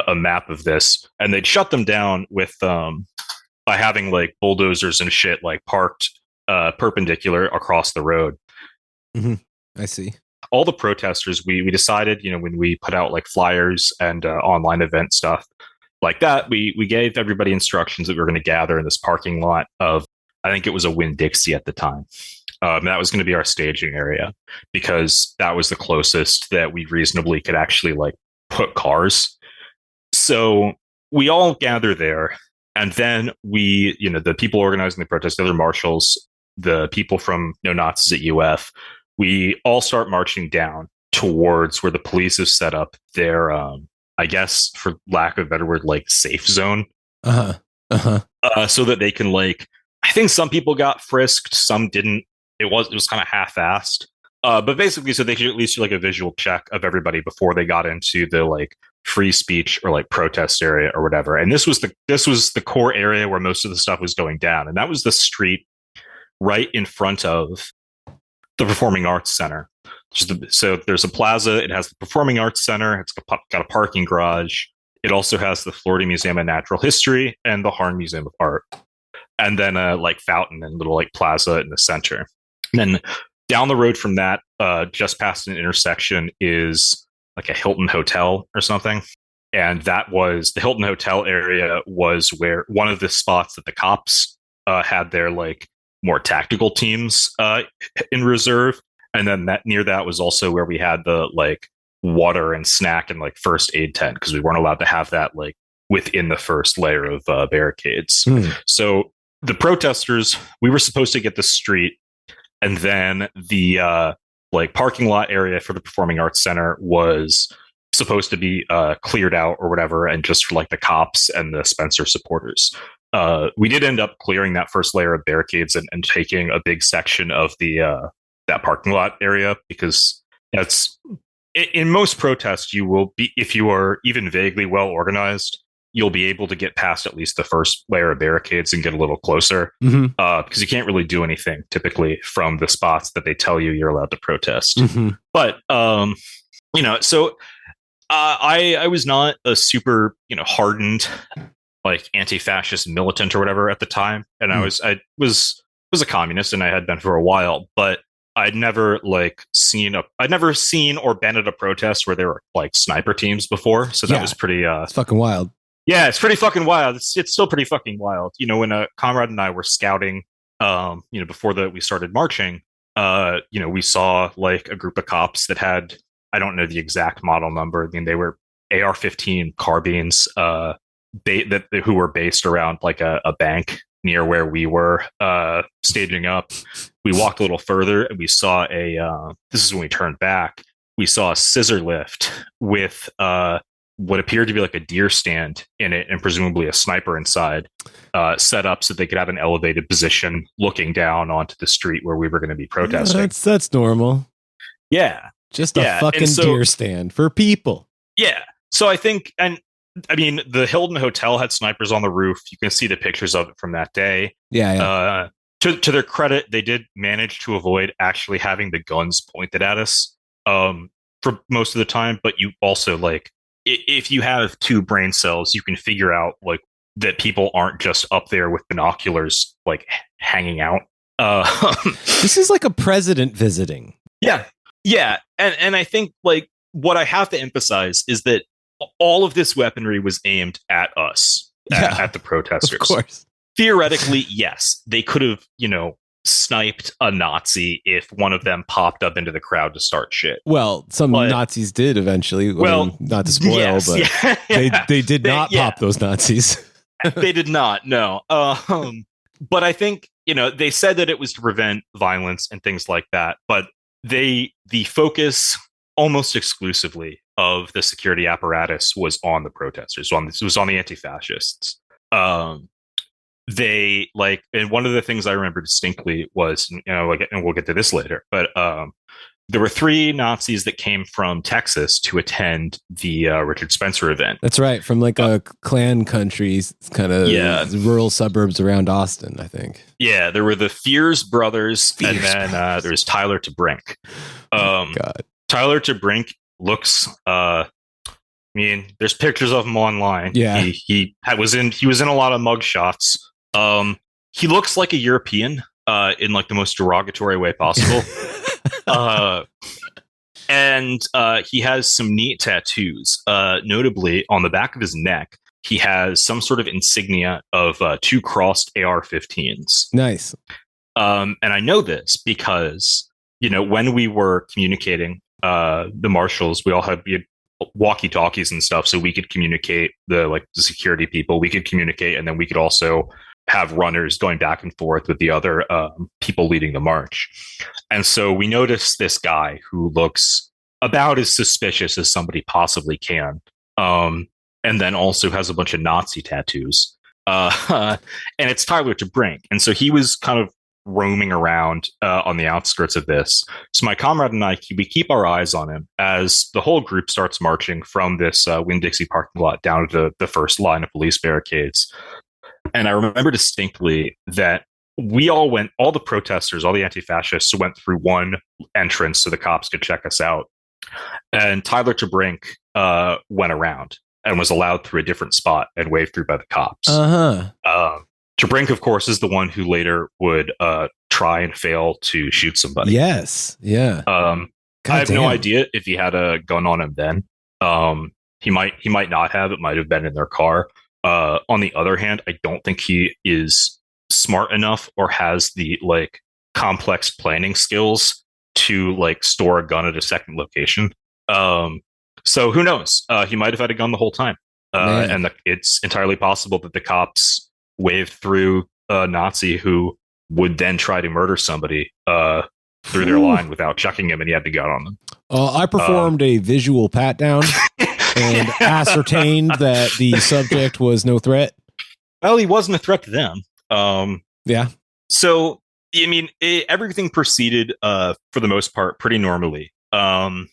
a map of this. And they'd shut them down with by having like bulldozers and shit like parked perpendicular across the road. Mm-hmm. I see. All the protesters, we decided, when we put out like flyers and online event stuff like that, we gave everybody instructions that we were going to gather in this parking lot of, I think it was a Winn-Dixie at the time. That was going to be our staging area because that was the closest that we reasonably could actually like put cars. So we all gather there. And then we, the people organizing the protest, the other marshals, the people from No Nazis at UF, we all start marching down towards where the police have set up their, I guess, for lack of a better word, like safe zone. So that they can like, I think some people got frisked, some didn't. It was kind of half-assed. But basically, so they could at least do like a visual check of everybody before they got into the like free speech or like protest area or whatever. And this was the core area where most of the stuff was going down. And that was the street right in front of the Performing Arts Center. So there's a plaza. It has the Performing Arts Center. It's got a parking garage. It also has the Florida Museum of Natural History and the Harn Museum of Art. And then a like fountain and little like plaza in the center. And then down the road from that, just past an intersection, is like a Hilton Hotel or something. And that was the Hilton Hotel area was where one of the spots that the cops had their like more tactical teams in reserve. And then near that was also where we had the like water and snack and like first aid tent, because we weren't allowed to have that like within the first layer of barricades. So the protesters, we were supposed to get the street, and then the like parking lot area for the Performing Arts Center was supposed to be cleared out or whatever, and just for like the cops and the Spencer supporters. We did end up clearing that first layer of barricades and taking a big section of the that parking lot area, because that's in most protests, you will be, if you are even vaguely well organized, you'll be able to get past at least the first layer of barricades and get a little closer, because you can't really do anything typically from the spots that they tell you you're allowed to protest. But so I was not a super hardened like anti-fascist militant or whatever at the time, and I was a communist, and I had been for a while, but I'd never seen or been at a protest where there were like sniper teams before. So that was pretty it's fucking wild. Yeah, it's pretty fucking wild. It's still pretty fucking wild. When a comrade and I were scouting, before we started marching, we saw like a group of cops that had, I don't know the exact model number. I mean, they were AR-15 carbines, who were based around like a bank near where we were staging up. We walked a little further and we saw this is when we turned back, we saw a scissor lift with what appeared to be like a deer stand in it, and presumably a sniper inside, set up so they could have an elevated position looking down onto the street where we were going to be protesting. Yeah, that's normal. Yeah. Just a fucking deer stand for people. Yeah. So I think, and I mean, the Hilton Hotel had snipers on the roof. You can see the pictures of it from that day. Yeah. To their credit, they did manage to avoid actually having the guns pointed at us for most of the time. But you also, like, if you have two brain cells, you can figure out like that people aren't just up there with binoculars, like hanging out. This is like a president visiting. Yeah. Yeah. And I think like what I have to emphasize is that all of this weaponry was aimed at us, at the protesters. Of course. Theoretically, yes, they could have, sniped a Nazi if one of them popped up into the crowd to start shit. Well, Nazis did eventually. I mean, not to spoil, but they did not pop those Nazis. They did not, no. But I think, they said that it was to prevent violence and things like that. But the focus almost exclusively of the security apparatus was on the protesters. It was on the anti-fascists. They and one of the things I remember distinctly was, and we'll get to this later, but there were 3 Nazis that came from Texas to attend the Richard Spencer event. That's right, from like a clan countries, kind of rural suburbs around Austin, I think. Yeah, there were the Fears brothers, and then there's Tyler TeBrink. God. Tyler TeBrink looks. I mean, there's pictures of him online. Yeah, he was in a lot of mugshots. He looks like a European in like the most derogatory way possible. And he has some neat tattoos. Notably, on the back of his neck, he has some sort of insignia of 2 crossed AR-15s. Nice. And I know this because, you know, when we were communicating, the marshals, we had walkie-talkies and stuff, so we could communicate the security people. We could communicate, and then we could also have runners going back and forth with the other people leading the march. And so we noticed this guy who looks about as suspicious as somebody possibly can. And then also has a bunch of Nazi tattoos. And it's Tyler TeBrink. And so he was kind of roaming around on the outskirts of this. So my comrade and I, we keep our eyes on him as the whole group starts marching from this Winn-Dixie parking lot down to the first line of police barricades. And I remember distinctly that all the protesters, all the anti-fascists went through one entrance so the cops could check us out. And Tyler TeBrink went around and was allowed through a different spot and waved through by the cops. TeBrink, of course, is the one who later would try and fail to shoot somebody. Yes. Yeah. I have no idea if he had a gun on him then. He might not have. It might have been in their car. On the other hand, I don't think he is smart enough or has the complex planning skills to store a gun at a second location. So who knows? He might have had a gun the whole time. And it's entirely possible that the cops waved through a Nazi who would then try to murder somebody through their line without checking him, and he had the gun on them. I performed a visual pat down and ascertained that the subject was no threat. Well, he wasn't a threat to them. Yeah. So, I mean, everything proceeded for the most part pretty normally. From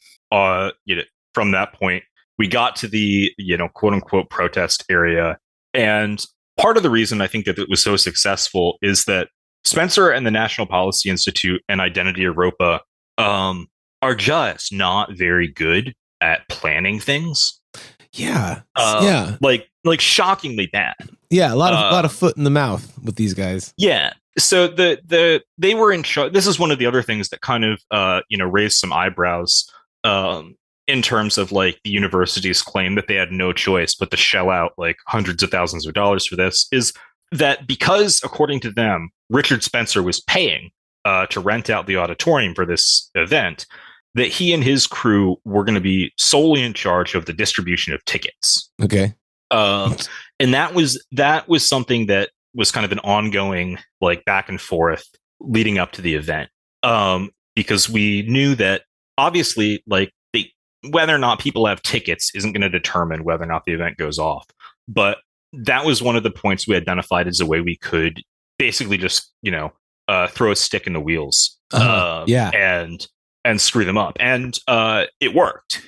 that point, we got to the quote unquote protest area, and part of the reason I think that it was so successful is that Spencer and the National Policy Institute and Identity Europa are just not very good at planning things. Yeah. Like shockingly bad. Yeah, a lot of foot in the mouth with these guys. Yeah. So they were in charge. This is one of the other things that kind of raised some eyebrows in terms of the university's claim that they had no choice but to shell out hundreds of thousands of dollars for this, is that because, according to them, Richard Spencer was paying to rent out the auditorium for this event, that he and his crew were going to be solely in charge of the distribution of tickets. Okay. And that was something that was kind of an ongoing back and forth leading up to the event. Because we knew that obviously whether or not people have tickets isn't going to determine whether or not the event goes off. But that was one of the points we identified as a way we could basically just, throw a stick in the wheels. And screw them up. And it worked.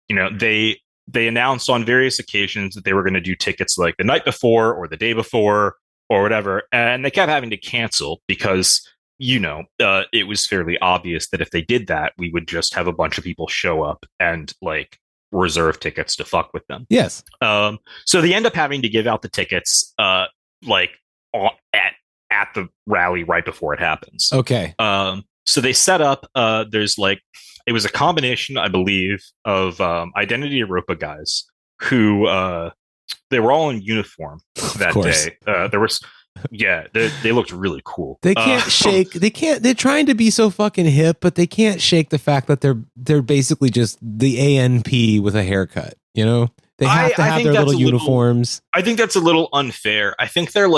They announced on various occasions that they were going to do tickets the night before or the day before or whatever. And they kept having to cancel because, it was fairly obvious that if they did that, we would just have a bunch of people show up and reserve tickets to fuck with them. Yes. So they end up having to give out the tickets at the rally right before it happens. Okay. So they set up, it was a combination, I believe, of Identity Europa guys who they were all in uniform that day. They looked really cool. They can't they're trying to be so fucking hip, but they can't shake the fact that they're basically just the ANP with a haircut, They have to have their little uniforms. I think that's a little unfair. I think they're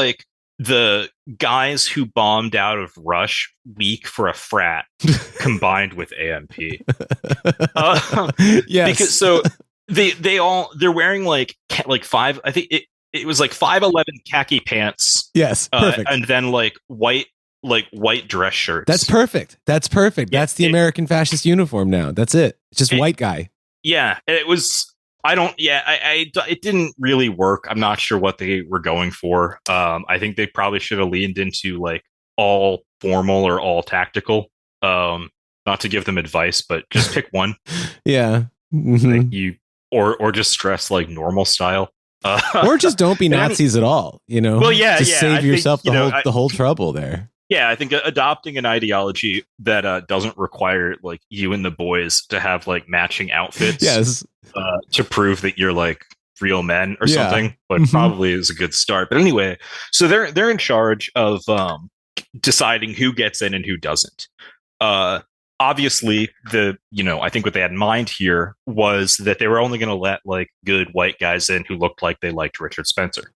the guys who bombed out of Rush week for a frat combined with AMP. Yes. Because so they're wearing five, I think it was 511 khaki pants. Yes. Perfect. And then white like white dress shirts. That's perfect. That's perfect. Yeah, That's the American fascist uniform now. That's it. It's just white guy. Yeah, it was. I don't. Yeah, it didn't really work. I'm not sure what they were going for. I think they probably should have leaned into like all formal or all tactical. Not to give them advice, but just pick one. Yeah. Like you or just dress like normal style. Or just don't be Nazis at all. You know. Well, yeah, just yeah. save I yourself think, the whole trouble there. Yeah, I think adopting an ideology that doesn't require like you and the boys to have like matching outfits, Yes, to prove that you're like real men or something, but probably is a good start. But anyway, so they're in charge of deciding who gets in and who doesn't. Obviously, I think what they had in mind here was that they were only going to let like good white guys in who looked like they liked Richard Spencer.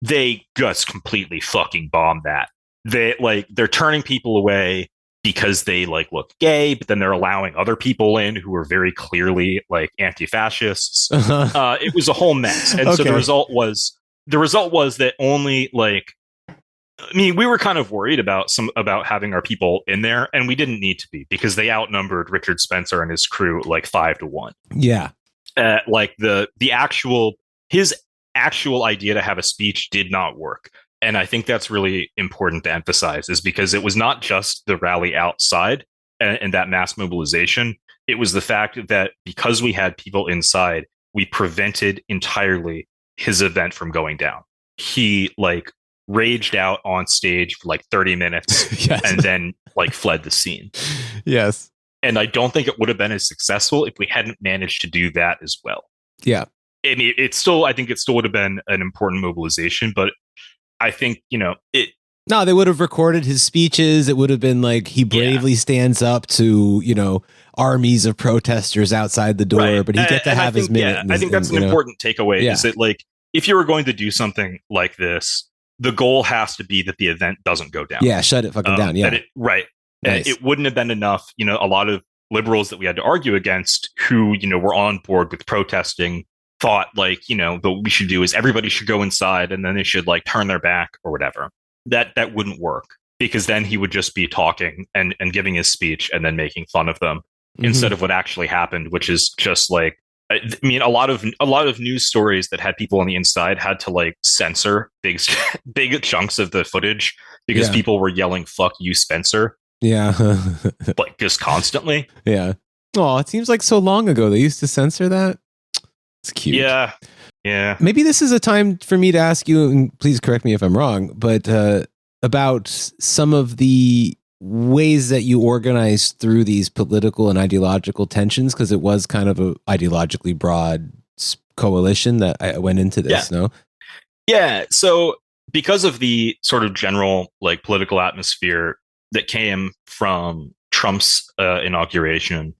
They just completely fucking bombed that. They're turning people away because they like look gay, but then they're allowing other people in who are very clearly like anti-fascists. It was a whole mess, and so the result was that only like, I mean, we were kind of worried about having our people in there, and we didn't need to be because they outnumbered Richard Spencer and his crew like 5-1. Yeah, like his actual idea to have a speech did not work. And I think that's really important to emphasize, is because it was not just the rally outside and that mass mobilization. It was the fact that because we had people inside, we prevented entirely his event from going down. He like raged out on stage for like 30 minutes yes. and then like fled the scene. Yes. And I don't think it would have been as successful if we hadn't managed to do that as well. Yeah. I mean, I think it still would have been an important mobilization, but I think, No, they would have recorded his speeches. It would have been like he bravely stands up to, armies of protesters outside the door, right. But he get to have his minute. I think that's an important takeaway is that like, if you were going to do something like this, the goal has to be that the event doesn't go down. Yeah, shut it fucking down. Yeah. Right. Nice. It wouldn't have been enough, a lot of liberals that we had to argue against who, were on board with protesting thought like, what we should do is everybody should go inside and then they should like turn their back or whatever. That wouldn't work, because then he would just be talking and giving his speech and then making fun of them instead of what actually happened, which is just like, I mean, a lot of news stories that had people on the inside had to like censor big chunks of the footage because people were yelling, "Fuck you, Spencer." Yeah. like just constantly. Yeah. Oh, it seems like so long ago they used to censor that. It's cute. Yeah. Yeah. Maybe this is a time for me to ask you, and please correct me if I'm wrong, but about some of the ways that you organized through these political and ideological tensions, because it was kind of a ideologically broad coalition that I went into this, no? Yeah. So because of the sort of general like political atmosphere that came from Trump's inauguration,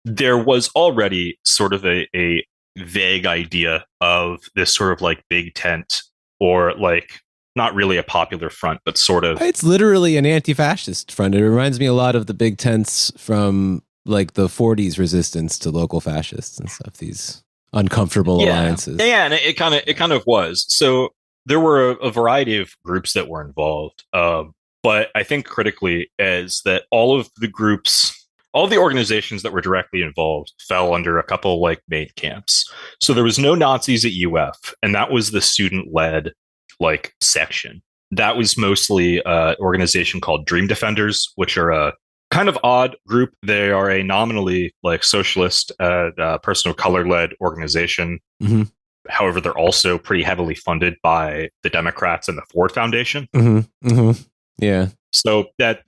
there was already sort of a vague idea of this sort of like big tent, or like not really a popular front, but sort of. It's literally an anti-fascist front. It reminds me a lot of the big tents from like the 40s resistance to local fascists and stuff. These uncomfortable alliances. Yeah, and it kind of was. So there were a variety of groups that were involved. But I think critically is that all of the organizations that were directly involved fell under a couple like main camps. So there was no Nazis at UF, and that was the student-led like section. That was mostly an organization called Dream Defenders, which are a kind of odd group. They are a nominally like socialist, person of color-led organization. Mm-hmm. However, they're also pretty heavily funded by the Democrats and the Ford Foundation. Mm-hmm. Mm-hmm. Yeah. So that,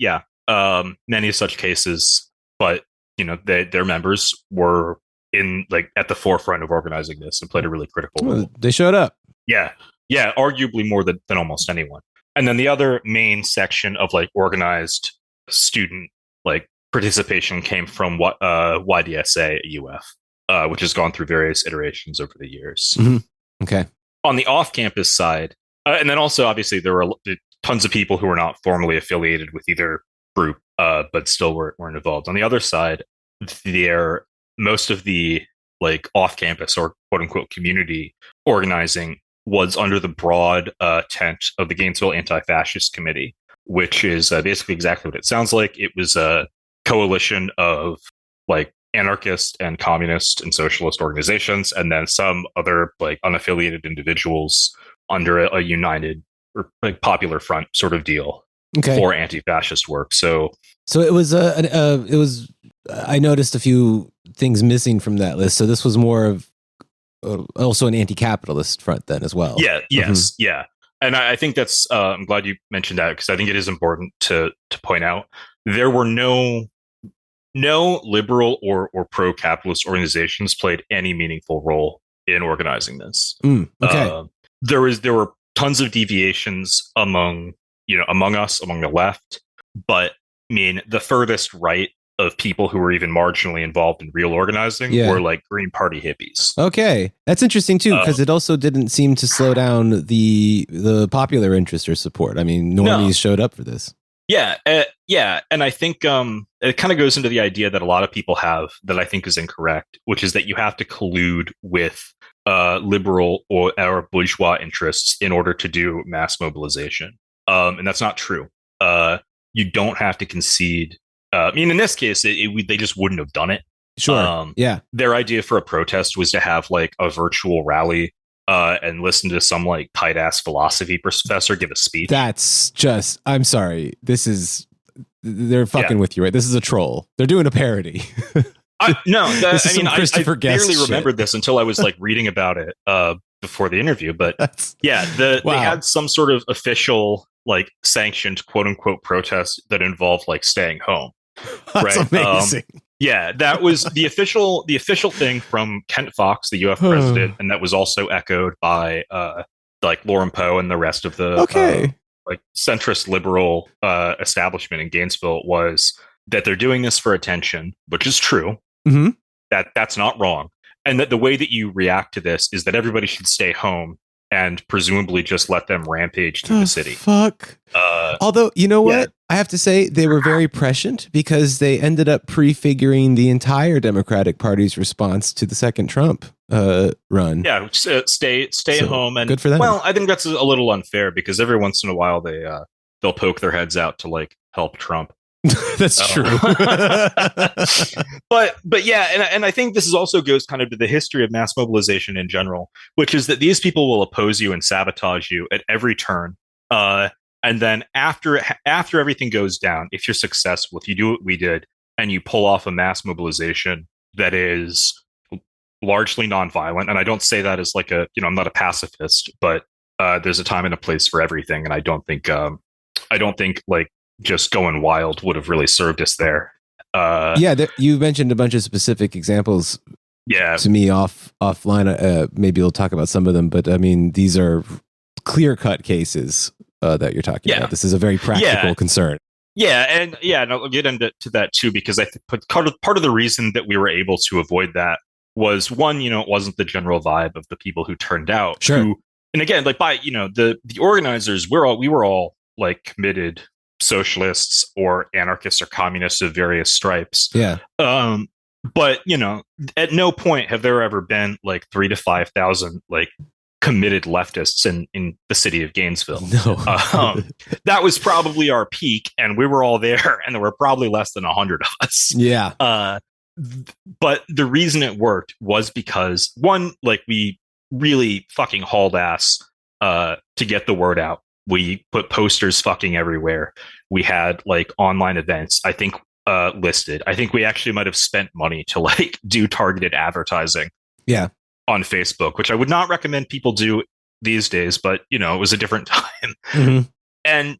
many such cases, but their members were in like at the forefront of organizing this and played a really critical role. They showed up. Yeah, arguably more than almost anyone. And then the other main section of like organized student like participation came from YDSA at UF, which has gone through various iterations over the years. Mm-hmm. Okay. On the off-campus side, and then also obviously there were tons of people who were not formally affiliated with either group, but still weren't involved. On the other side, most of the like off-campus or quote-unquote community organizing was under the broad tent of the Gainesville Anti-Fascist Committee, which is basically exactly what it sounds like. It was a coalition of like anarchist and communist and socialist organizations, and then some other like unaffiliated individuals under a united or like popular front sort of deal for anti-fascist work. So it was I noticed a few things missing from that list. So this was more of also an anti-capitalist front then as well. Yeah. Yes. Mm-hmm. Yeah. And I think that's I'm glad you mentioned that, because I think it is important to point out there were no liberal or pro-capitalist organizations played any meaningful role in organizing this. There were tons of deviations among us, among the left, but I mean, the furthest right of people who were even marginally involved in real organizing were like Green Party hippies. Okay, that's interesting too, because it also didn't seem to slow down the popular interest or support. I mean, normies showed up for this. Yeah, and I think it kind of goes into the idea that a lot of people have that I think is incorrect, which is that you have to collude with liberal or bourgeois interests in order to do mass mobilization, and that's not true. You don't have to concede. I mean, in this case, they just wouldn't have done it. Sure. Their idea for a protest was to have like a virtual rally and listen to some like tight ass philosophy professor give a speech. That's just, I'm sorry. They're fucking with you, right? This is a troll. They're doing a parody. I barely remembered this until I was like reading about it before the interview. But they had some sort of official like sanctioned quote unquote protest that involved like staying home. That's amazing. That was the official thing from Kent Fox, the UF president, and that was also echoed by like Lauren Poe and the rest of the like centrist liberal establishment in Gainesville, was that they're doing this for attention, which is true. Mm-hmm. That's not wrong, and that the way that you react to this is that everybody should stay home and presumably just let them rampage through the city. Fuck. Although, you know what? I have to say they were very prescient, because they ended up prefiguring the entire Democratic Party's response to the second Trump run. Yeah, stay at home, and good for them. Well, I think that's a little unfair, because every once in a while they'll poke their heads out to like help Trump. That's true. but yeah, and I think this also goes kind of to the history of mass mobilization in general, which is that these people will oppose you and sabotage you at every turn. And then after everything goes down, if you're successful, if you do what we did and you pull off a mass mobilization that is largely nonviolent, and I don't say that as like I'm not a pacifist, but there's a time and a place for everything, and I don't think like just going wild would have really served us there. You mentioned a bunch of specific examples. Yeah, to me offline. Maybe we'll talk about some of them, but I mean, these are clear-cut cases that you're talking about. This is a very practical concern. And I'll get into that too, because I think part of the reason that we were able to avoid that was, one, it wasn't the general vibe of the people who turned out. Sure. And again, like by the organizers, we were all like committed socialists or anarchists or communists of various stripes. Yeah. But at no point have there ever been like 3,000 to 5,000 like committed leftists in the city of Gainesville. No. That was probably our peak, and we were all there, and there were probably less than 100 of us. Yeah. But the reason it worked was because, one, like we really fucking hauled ass to get the word out. We put posters fucking everywhere. We had like online events, I think, listed. I think we actually might have spent money to like do targeted advertising. Yeah. On Facebook, which I would not recommend people do these days, but it was a different time. Mm-hmm. And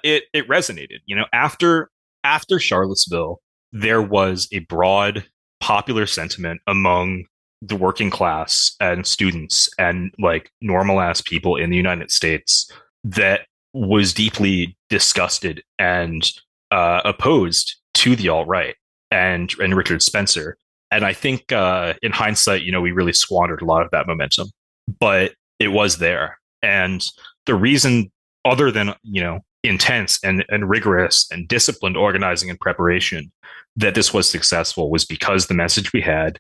it resonated. After Charlottesville, there was a broad popular sentiment among the working class and students and like normal ass people in the United States that was deeply disgusted and opposed to the alt-right and Richard Spencer. And I think in hindsight, we really squandered a lot of that momentum, but it was there. And the reason, other than, intense and rigorous and disciplined organizing and preparation, that this was successful was because the message we had,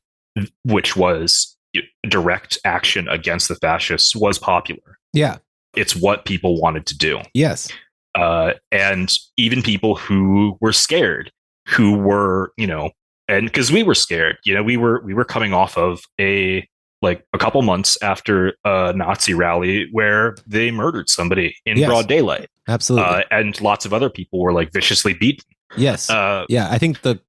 which was direct action against the fascists, was popular. Yeah. It's what people wanted to do. Yes. And even people who were scared, who were, and because we were scared, we were coming off of a couple months after a Nazi rally where they murdered somebody in broad daylight. Absolutely. And lots of other people were viciously beaten. Yes. I think the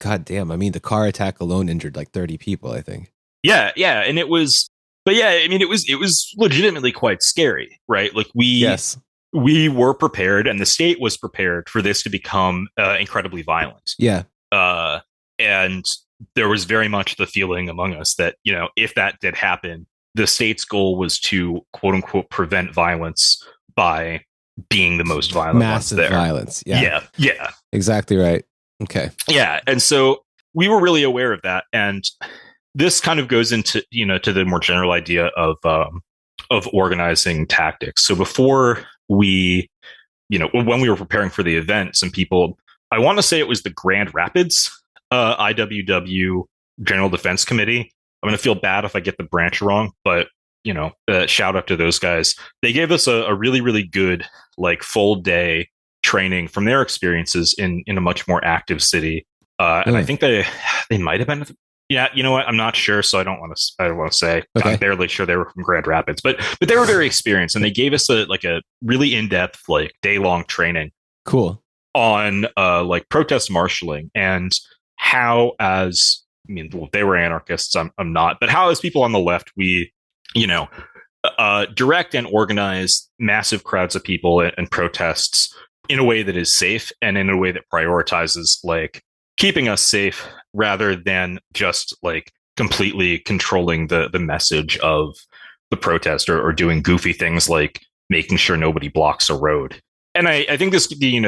goddamn, the car attack alone injured 30 people, I think. Yeah. And it was, but yeah, it was legitimately quite scary, right? We were prepared, and the state was prepared for this to become incredibly violent. Yeah. And there was very much the feeling among us that, if that did happen, the state's goal was to, quote unquote, prevent violence by being the most violent. Massive violence. Yeah. Exactly right. Okay. Yeah. And so we were really aware of that. And this kind of goes into, to the more general idea of organizing tactics. So before we, when we were preparing for the event, some people, I want to say it was the Grand Rapids IWW General Defense Committee. I'm going to feel bad if I get the branch wrong, but shout out to those guys. They gave us a really, really good full day training from their experiences in a much more active city. And I think they might have been. Yeah, you know what? I'm not sure, so I don't want to say. Okay. I'm barely sure they were from Grand Rapids, but they were very experienced, and they gave us a really in-depth day-long training. Cool. On protest marshaling and how, as they were anarchists. I'm not, but how as people on the left we direct and organize massive crowds of people and protests in a way that is safe and in a way that prioritizes keeping us safe rather than just completely controlling the message of the protest or doing goofy things like making sure nobody blocks a road. And I think this could be,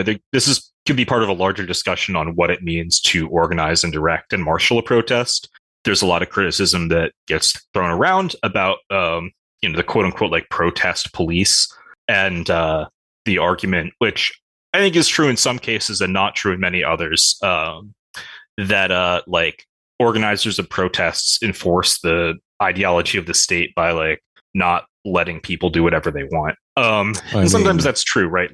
could be part of a larger discussion on what it means to organize and direct and marshal a protest. There's a lot of criticism that gets thrown around about, the quote unquote protest police and the argument, which I think is true in some cases and not true in many others, that organizers of protests enforce the ideology of the state by not letting people do whatever they want. And sometimes that's true, right?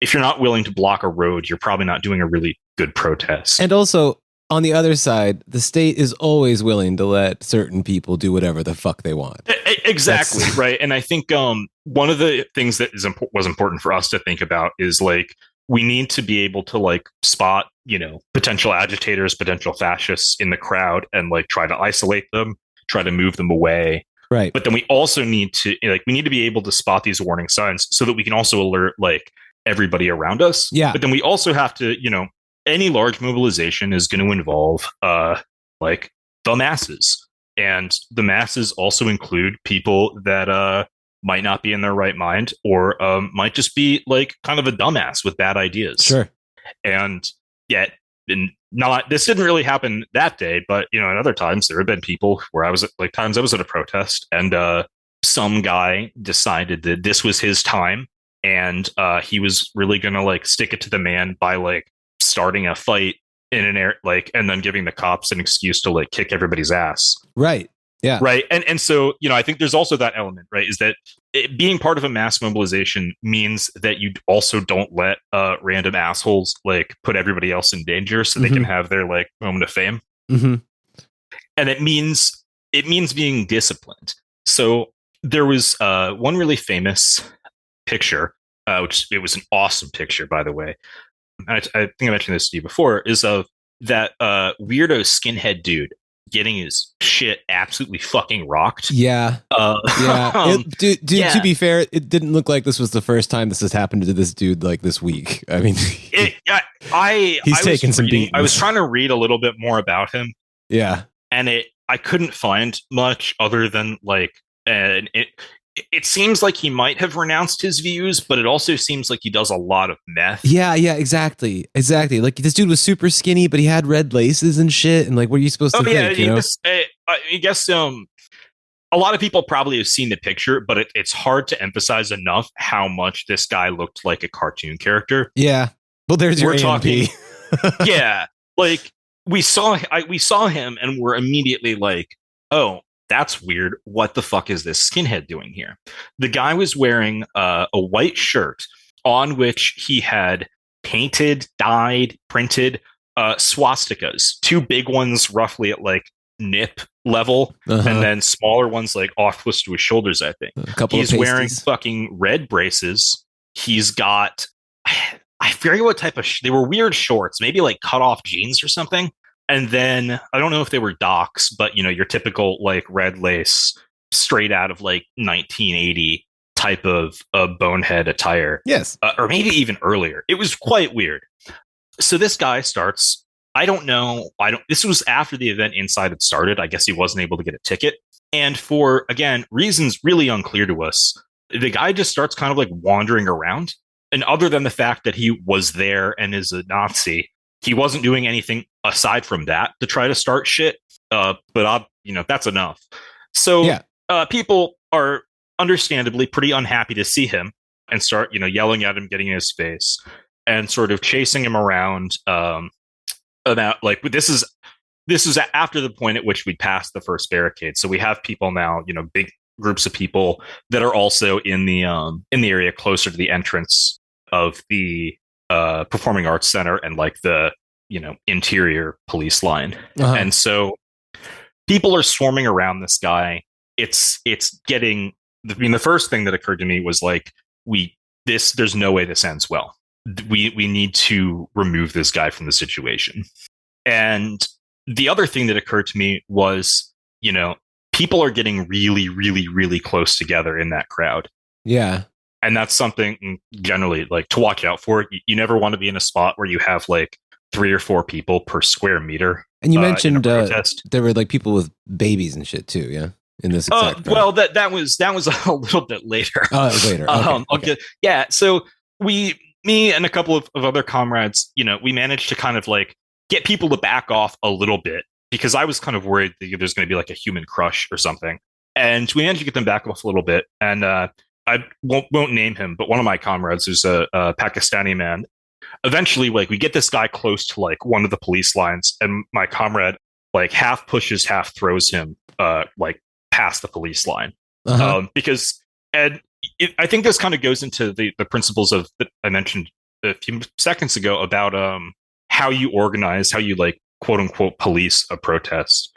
If you're not willing to block a road, you're probably not doing a really good protest. And also, on the other side, the state is always willing to let certain people do whatever the fuck they want. Exactly, right. And I think one of the things that was important for us to think about is we need to be able to spot, potential agitators, potential fascists in the crowd and try to isolate them, try to move them away. Right. But then we also need to we need to be able to spot these warning signs so that we can also alert everybody around us. Yeah. But then we also have to, any large mobilization is going to involve the masses. And the masses also include people that might not be in their right mind or might just be kind of a dumbass with bad ideas. Sure. And yet this didn't really happen that day, but at other times there have been people where I was at times I was at a protest and some guy decided that this was his time and he was really gonna stick it to the man by starting a fight in an air and then giving the cops an excuse to kick everybody's ass. Right. Yeah. Right. And so, I think there's also that element, right, is that being part of a mass mobilization means that you also don't let random assholes put everybody else in danger so they can have their moment of fame. Mm-hmm. And it means being disciplined. So there was one really famous picture, which it was an awesome picture, by the way. I think I mentioned this to you before, is of that weirdo skinhead dude getting his shit absolutely fucking rocked. Yeah. To be fair, it didn't look like this was the first time this has happened to this dude this week. I mean, he's taken some beatings. I was trying to read a little bit more about him. Yeah. And I couldn't find much other than it seems like he might have renounced his views, but it also seems like he does a lot of meth. Yeah, exactly. This dude was super skinny, but he had red laces and shit. And what are you supposed to think? I guess a lot of people probably have seen the picture, but it's hard to emphasize enough how much this guy looked like a cartoon character. Yeah. Well, there's your talking. Yeah, we saw him and we're immediately oh, that's weird. What the fuck is this skinhead doing here? The guy was wearing a white shirt on which he had painted, dyed, printed swastikas, two big ones roughly at like nip level, and then smaller ones like off close to his shoulders, I think. A couple He's of wearing fucking red braces. He's got, I forget what type of, they were weird shorts, maybe like cut off jeans or something. And then I don't know if they were Docs, but your typical like red lace, straight out of like 1980 type of bonehead attire. Yes. Or maybe even earlier. It was quite weird. So this guy starts, this was after the event inside had started. I guess he wasn't able to get a ticket. And for, again, reasons really unclear to us, the guy just starts kind of like wandering around. And other than the fact that he was there and is a Nazi, he wasn't doing anything aside from that to try to start shit. But that's enough. So people are understandably pretty unhappy to see him and start, yelling at him, getting in his face, and sort of chasing him around. About like this is after the point at which we passed the first barricade. So we have people now, big groups of people that are also in the area closer to the entrance of the Performing Arts Center and like the interior police line. And so people are swarming around this guy. It's getting. The first thing that occurred to me was like, there's no way this ends well. We need to remove this guy from the situation. And the other thing that occurred to me was, people are getting really, really, really close together in that crowd. Yeah. And that's something generally like to watch out for. You never want to be in a spot where you have like 3 or 4 people per square meter. And you mentioned there were like people with babies and shit too. Yeah. In this exact crowd. Well, that was a little bit later. Later. Okay. So me and a couple of other comrades, we managed to kind of like get people to back off a little bit because I was kind of worried that there's going to be like a human crush or something. And we managed to get them back off a little bit. And I won't name him, but one of my comrades, who's a Pakistani man, eventually like we get this guy close to like one of the police lines, and my comrade like half pushes, half throws him like past the police line. Because I think this kind of goes into the principles of that I mentioned a few seconds ago about how you organize, how you like quote unquote police a protest.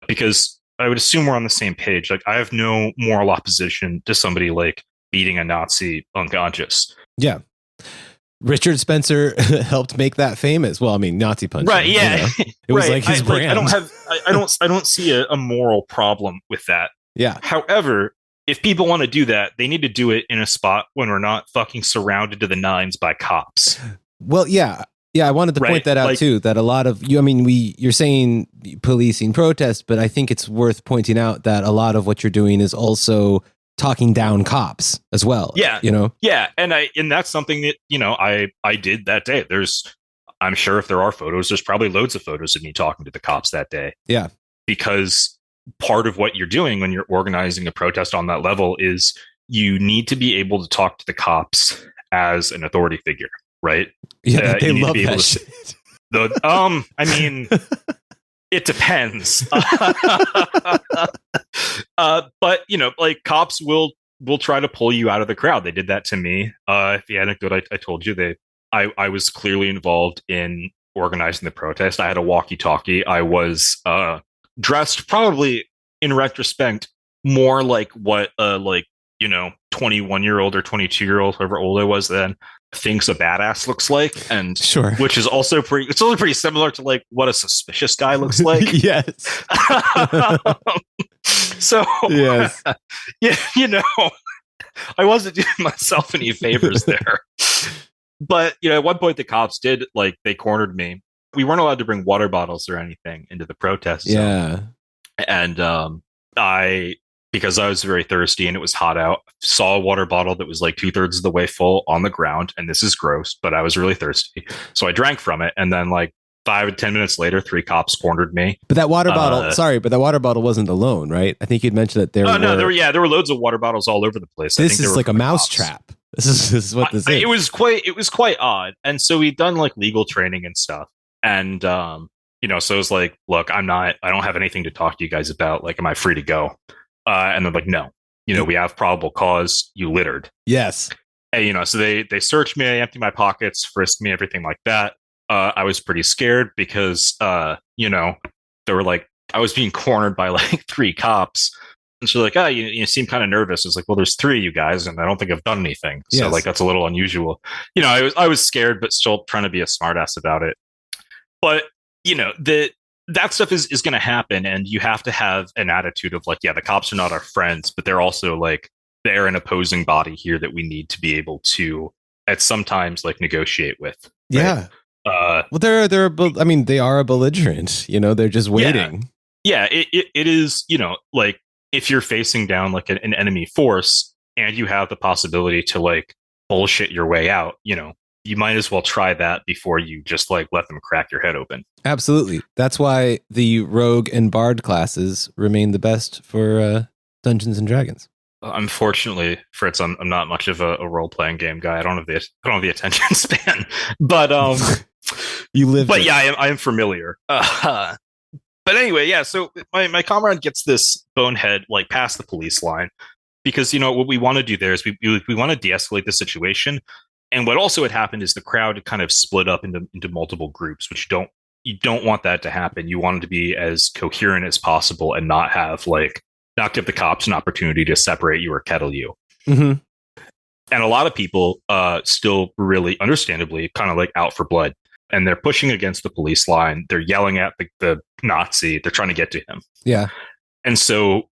Because I would assume we're on the same page. Like I have no moral opposition to somebody like beating a Nazi unconscious. Yeah. Richard Spencer helped make that famous. Well, I mean, Nazi punching. Right. Yeah. It was like his brand. I don't see a moral problem with that. Yeah. However, if people want to do that, they need to do it in a spot when we're not fucking surrounded to the nines by cops. Well, yeah. Yeah, I wanted to point that out too, that a lot of you're saying policing protests, but I think it's worth pointing out that a lot of what you're doing is also talking down cops as well. Yeah. Yeah. And that's something that, I did that day. I'm sure if there are photos, there's probably loads of photos of me talking to the cops that day. Yeah. Because part of what you're doing when you're organizing a protest on that level is you need to be able to talk to the cops as an authority figure, right? Yeah, they love that shit. I mean, it depends. But like cops will try to pull you out of the crowd. They did that to me. The anecdote I told you, I was clearly involved in organizing the protest. I had a walkie-talkie. I was dressed probably in retrospect more like what 21-year-old or 22-year-old, however old I was then, thinks a badass looks like, and sure, which is also pretty similar to like what a suspicious guy looks like. Yes. So yes. Yeah, I wasn't doing myself any favors there. But at one point the cops did, like, they cornered me. We weren't allowed to bring water bottles or anything into the protest zone. Yeah. And because I was very thirsty and it was hot out, saw a water bottle that was like 2/3 of the way full on the ground. And this is gross, but I was really thirsty. So I drank from it. And then like 5 to 10 minutes later, 3 cops cornered me. But that water bottle, but that water bottle wasn't alone, right? I think you'd mentioned that there were loads of water bottles all over the place. This is like a mouse trap. This is what this is. It was quite odd. And so we'd done like legal training and stuff. And, so it was like, look, I don't have anything to talk to you guys about. Like, am I free to go? And they're like, no, we have probable cause. You littered. Yes. And, so they searched me, emptied my pockets, frisked me, everything like that. I was pretty scared because, they were like, I was being cornered by like 3 cops. And so like, you seem kind of nervous. It's like, well, there's 3 of you guys, and I don't think I've done anything. So Yes. like, that's a little unusual. I was scared, but still trying to be a smartass about it. But, that stuff is going to happen. And you have to have an attitude of like, yeah, the cops are not our friends, but they're also like, they're an opposing body here that we need to be able to at sometimes like negotiate with. Right? Yeah. Well, they are a belligerent, they're just waiting. Yeah, it is, like if you're facing down like an enemy force and you have the possibility to like bullshit your way out, you might as well try that before you just like let them crack your head open. Absolutely. That's why the rogue and bard classes remain the best for Dungeons and Dragons. Unfortunately, Fritz, I'm not much of a role playing game guy. I don't have the attention span. But you live. But yeah, I am familiar. But anyway, yeah. So my comrade gets this bonehead like past the police line because what we want to do there is we want to de-escalate the situation. And what also had happened is the crowd kind of split up into multiple groups, which you don't want that to happen. You want it to be as coherent as possible and not give the cops an opportunity to separate you or kettle you. Mm-hmm. And a lot of people still really understandably kind of like out for blood. And they're pushing against the police line. They're yelling at the Nazi. They're trying to get to him. Yeah. And so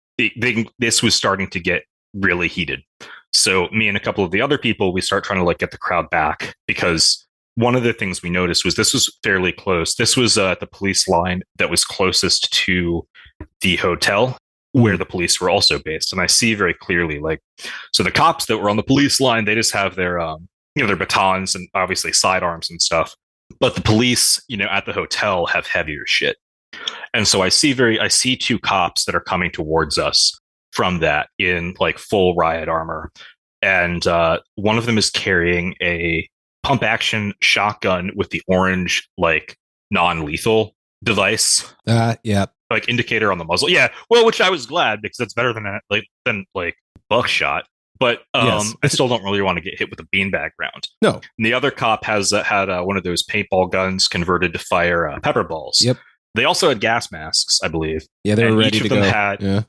this was starting to get really heated. So me and a couple of the other people, we start trying to like get the crowd back because one of the things we noticed was this was fairly close. This was the police line that was closest to the hotel where the police were also based. And I see very clearly, like, so the cops that were on the police line, they just have their, their batons and obviously sidearms and stuff. But the police, at the hotel have heavier shit. And so I see 2 cops that are coming towards us from that in like full riot armor. And one of them is carrying a pump action shotgun with the orange, like non-lethal device. Yeah. Like indicator on the muzzle. Yeah. Well, which I was glad because that's better than buckshot. But yes. I still don't really want to get hit with a beanbag round. No. And the other cop had one of those paintball guns converted to fire pepper balls. Yep. They also had gas masks, I believe. Yeah, they were ready to go.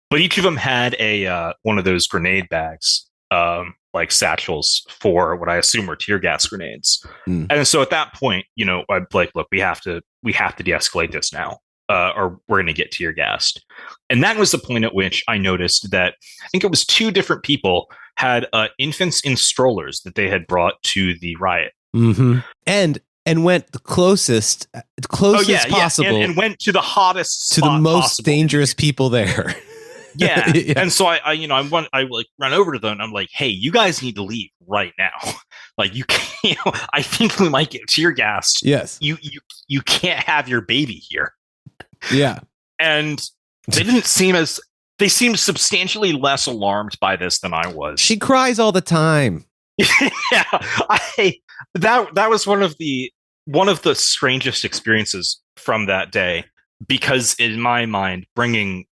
But each of them had a one of those grenade bags, like satchels for what I assume were tear gas grenades. And so at that point, I'm like, look, we have to de-escalate this now. Or we're going to get tear gassed. And that was the point at which I noticed that I think it was 2 different people had infants in strollers that they had brought to the riot. Mm-hmm. And went the closest possible. And went to the hottest to the most possible. Dangerous people there. Yeah. And so I like run over to them and I'm like, hey, you guys need to leave right now. Like you can't, I think we might get tear gassed. Yes. You can't have your baby here. Yeah. And they seemed substantially less alarmed by this than I was. She cries all the time. Yeah. That was one of the strangest experiences from that day, because in my mind, bringing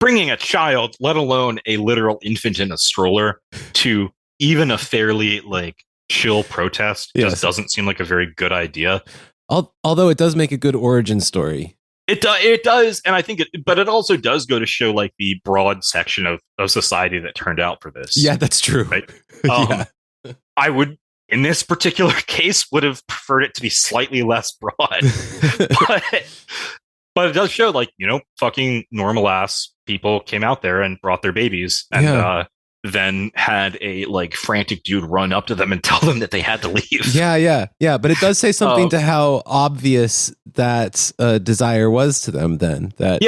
a child, let alone a literal infant in a stroller, to even a fairly like chill protest just doesn't seem like a very good idea. Although it does make a good origin story. It does, and I think but it also does go to show like the broad section of society that turned out for this. Yeah, that's true. Right? I would, in this particular case, would have preferred it to be slightly less broad, but it does show like fucking normal ass people came out there and brought their babies and then had a like frantic dude run up to them and tell them that they had to leave. Yeah. But it does say something to how obvious that desire was to them then. That,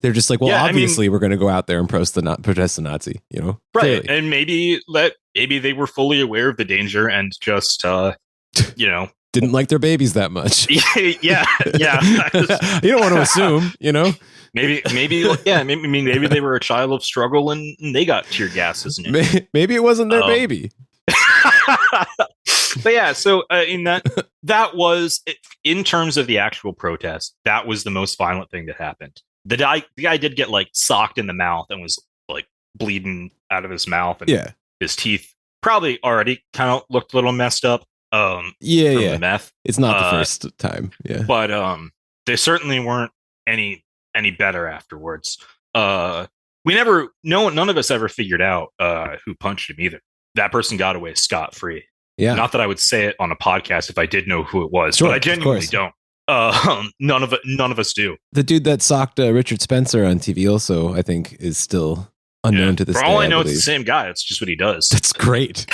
they're just like, well, obviously we're going to go out there and protest the Nazi, Right. Clearly. And maybe they were fully aware of the danger and just, didn't like their babies that much. Yeah. You don't want to assume, Maybe they were a child of struggle and they got tear gas, isn't it? Maybe it wasn't their baby. But yeah, so in that was, in terms of the actual protest, that was the most violent thing that happened. The guy did get like socked in the mouth and was like bleeding out of his mouth and his teeth probably already kind of looked a little messed up. From the meth. It's not the first time. Yeah. But they certainly weren't any better afterwards. None of us ever figured out who punched him either. That person got away scot-free. Yeah. Not that I would say it on a podcast if I did know who it was, Sure, but I genuinely don't. None of us do. The dude that socked Richard Spencer on TV also, I think, is still unknown to this day. For all I know, it's the same guy. It's just what he does. That's great.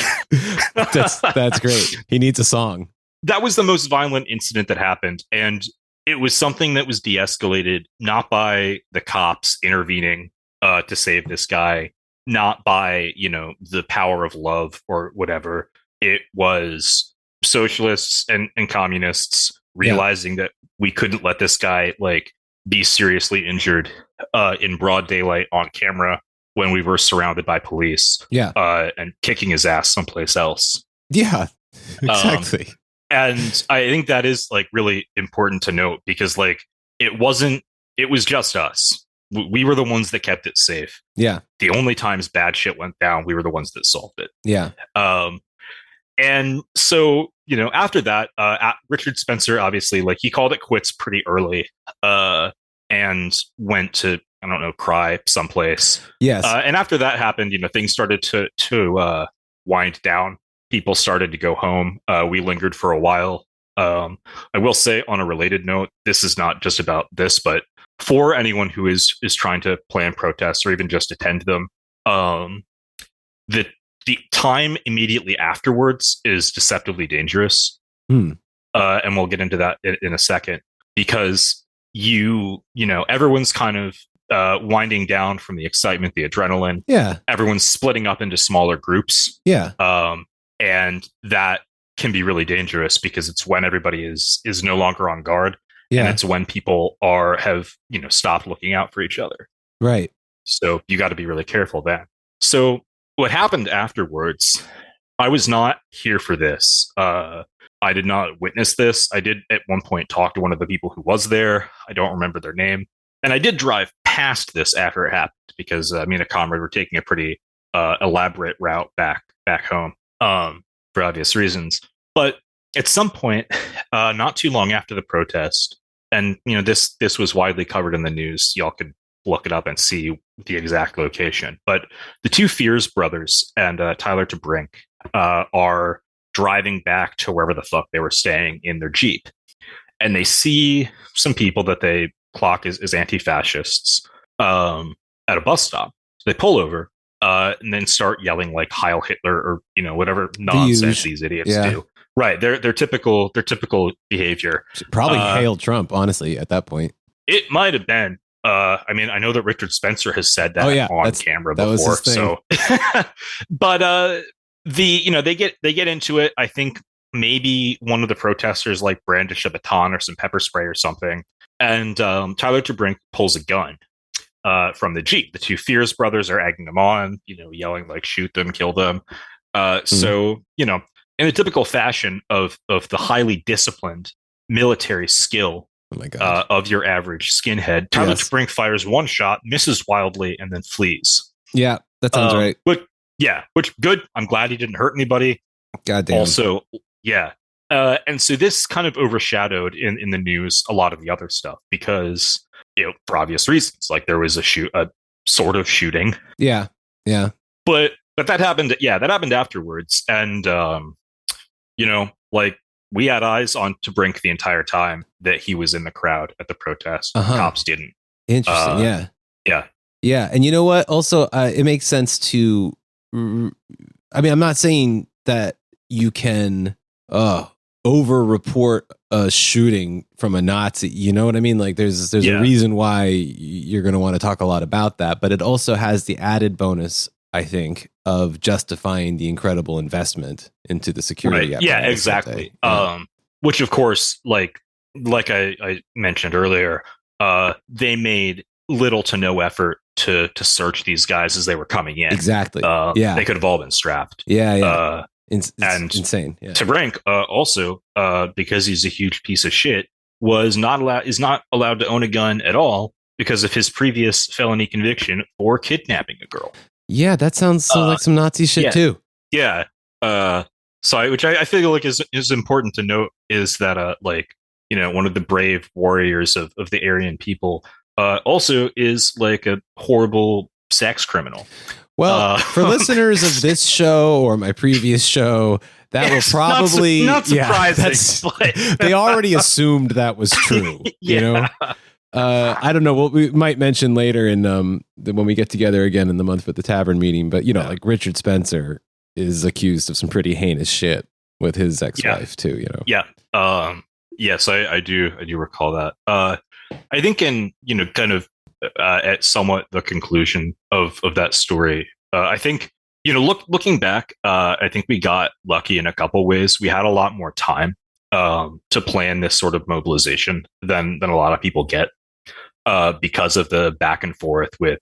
That's great. He needs a song. That was the most violent incident that happened, and it was something that was de-escalated not by the cops intervening to save this guy, not by the power of love or whatever. It was socialists and communists realizing that we couldn't let this guy be seriously injured in broad daylight on camera when we were surrounded by police. And kicking his ass someplace else. Yeah, exactly. And I think that is really important to note, because it was just us. We were the ones that kept it safe. Yeah. The only times bad shit went down, we were the ones that solved it. Yeah. And so, after that, Richard Spencer, obviously, he called it quits pretty early, and went to, I don't know, cry someplace. Yes. And after that happened, things started to wind down. People started to go home. We lingered for a while. I will say, on a related note, this is not just about this, but for anyone who is trying to plan protests or even just attend them, the time immediately afterwards is deceptively dangerous. And we'll get into that in a second, because everyone's kind of winding down from the excitement, the adrenaline. Yeah. Everyone's splitting up into smaller groups. Yeah. And that can be really dangerous, because it's when everybody is no longer on guard. Yeah. And it's when people have stopped looking out for each other. Right. So you got to be really careful then. So what happened afterwards, I was not here for this. I did not witness this. I did at one point talk to one of the people who was there. I don't remember their name. And I did drive past this after it happened, because me and a comrade were taking a pretty elaborate route back home for obvious reasons. But at some point, not too long after the protest, and this was widely covered in the news, y'all could look it up and see the exact location. But the two Fears brothers and Tyler DeBrink are driving back to wherever the fuck they were staying in their Jeep, and they see some people that they clock as anti-fascists at a bus stop. So they pull over and then start yelling Heil Hitler, or whatever nonsense these idiots do. Right, their typical behavior. Probably hail Trump, honestly, at that point. It might have been. I know that Richard Spencer has said that on camera before. So, but they get into it. I think maybe one of the protesters brandish a baton or some pepper spray or something, and Tyler DeBrink pulls a gun from the Jeep. The two Fears brothers are egging them on, yelling shoot them, kill them. So in the typical fashion of the highly disciplined military skill of your average skinhead, Tyler DeBrink fires one shot, misses wildly, and then flees. Yeah, that sounds right. Which good. I'm glad he didn't hurt anybody. Goddamn. Also, yeah. And so this kind of overshadowed in the news a lot of the other stuff, because for obvious reasons, there was a sort of shooting. Yeah. But that happened. Yeah, that happened afterwards, and we had eyes on DeBrink the entire time that he was in the crowd at the protest. Cops didn't. Interesting. Yeah. And you know what? Also, it makes sense to. I'm not saying that you can over-report a shooting from a Nazi. You know what I mean? There's a reason why you're going to want to talk a lot about that, but it also has the added bonus, I think, of justifying the incredible investment into the security. Right. Yeah, exactly. Which, of course, like I mentioned earlier, they made little to no effort to search these guys as they were coming in. Exactly. They could have all been strapped. Yeah. It's insane. Yeah. DeBrink also, because he's a huge piece of shit, is not allowed to own a gun at all because of his previous felony conviction for kidnapping a girl. Yeah, that sounds like some Nazi shit too. Yeah. Which I feel like is important to note is that like, you know, one of the brave warriors of the Aryan people also is like a horrible sex criminal. Well, for listeners of this show or my previous show, that will probably not surprising. They already assumed that was true. You know, I don't know. What we might mention later in when we get together again in the month with the tavern meeting. But you know, like Richard Spencer is accused of some pretty heinous shit with his ex-wife too. You know. Yeah. Yes, I do recall that. I think in, you know, kind of at somewhat the conclusion of that story, I think, you know, looking back, I think we got lucky in a couple ways. We had a lot more time to plan this sort of mobilization than a lot of people get because of the back and forth with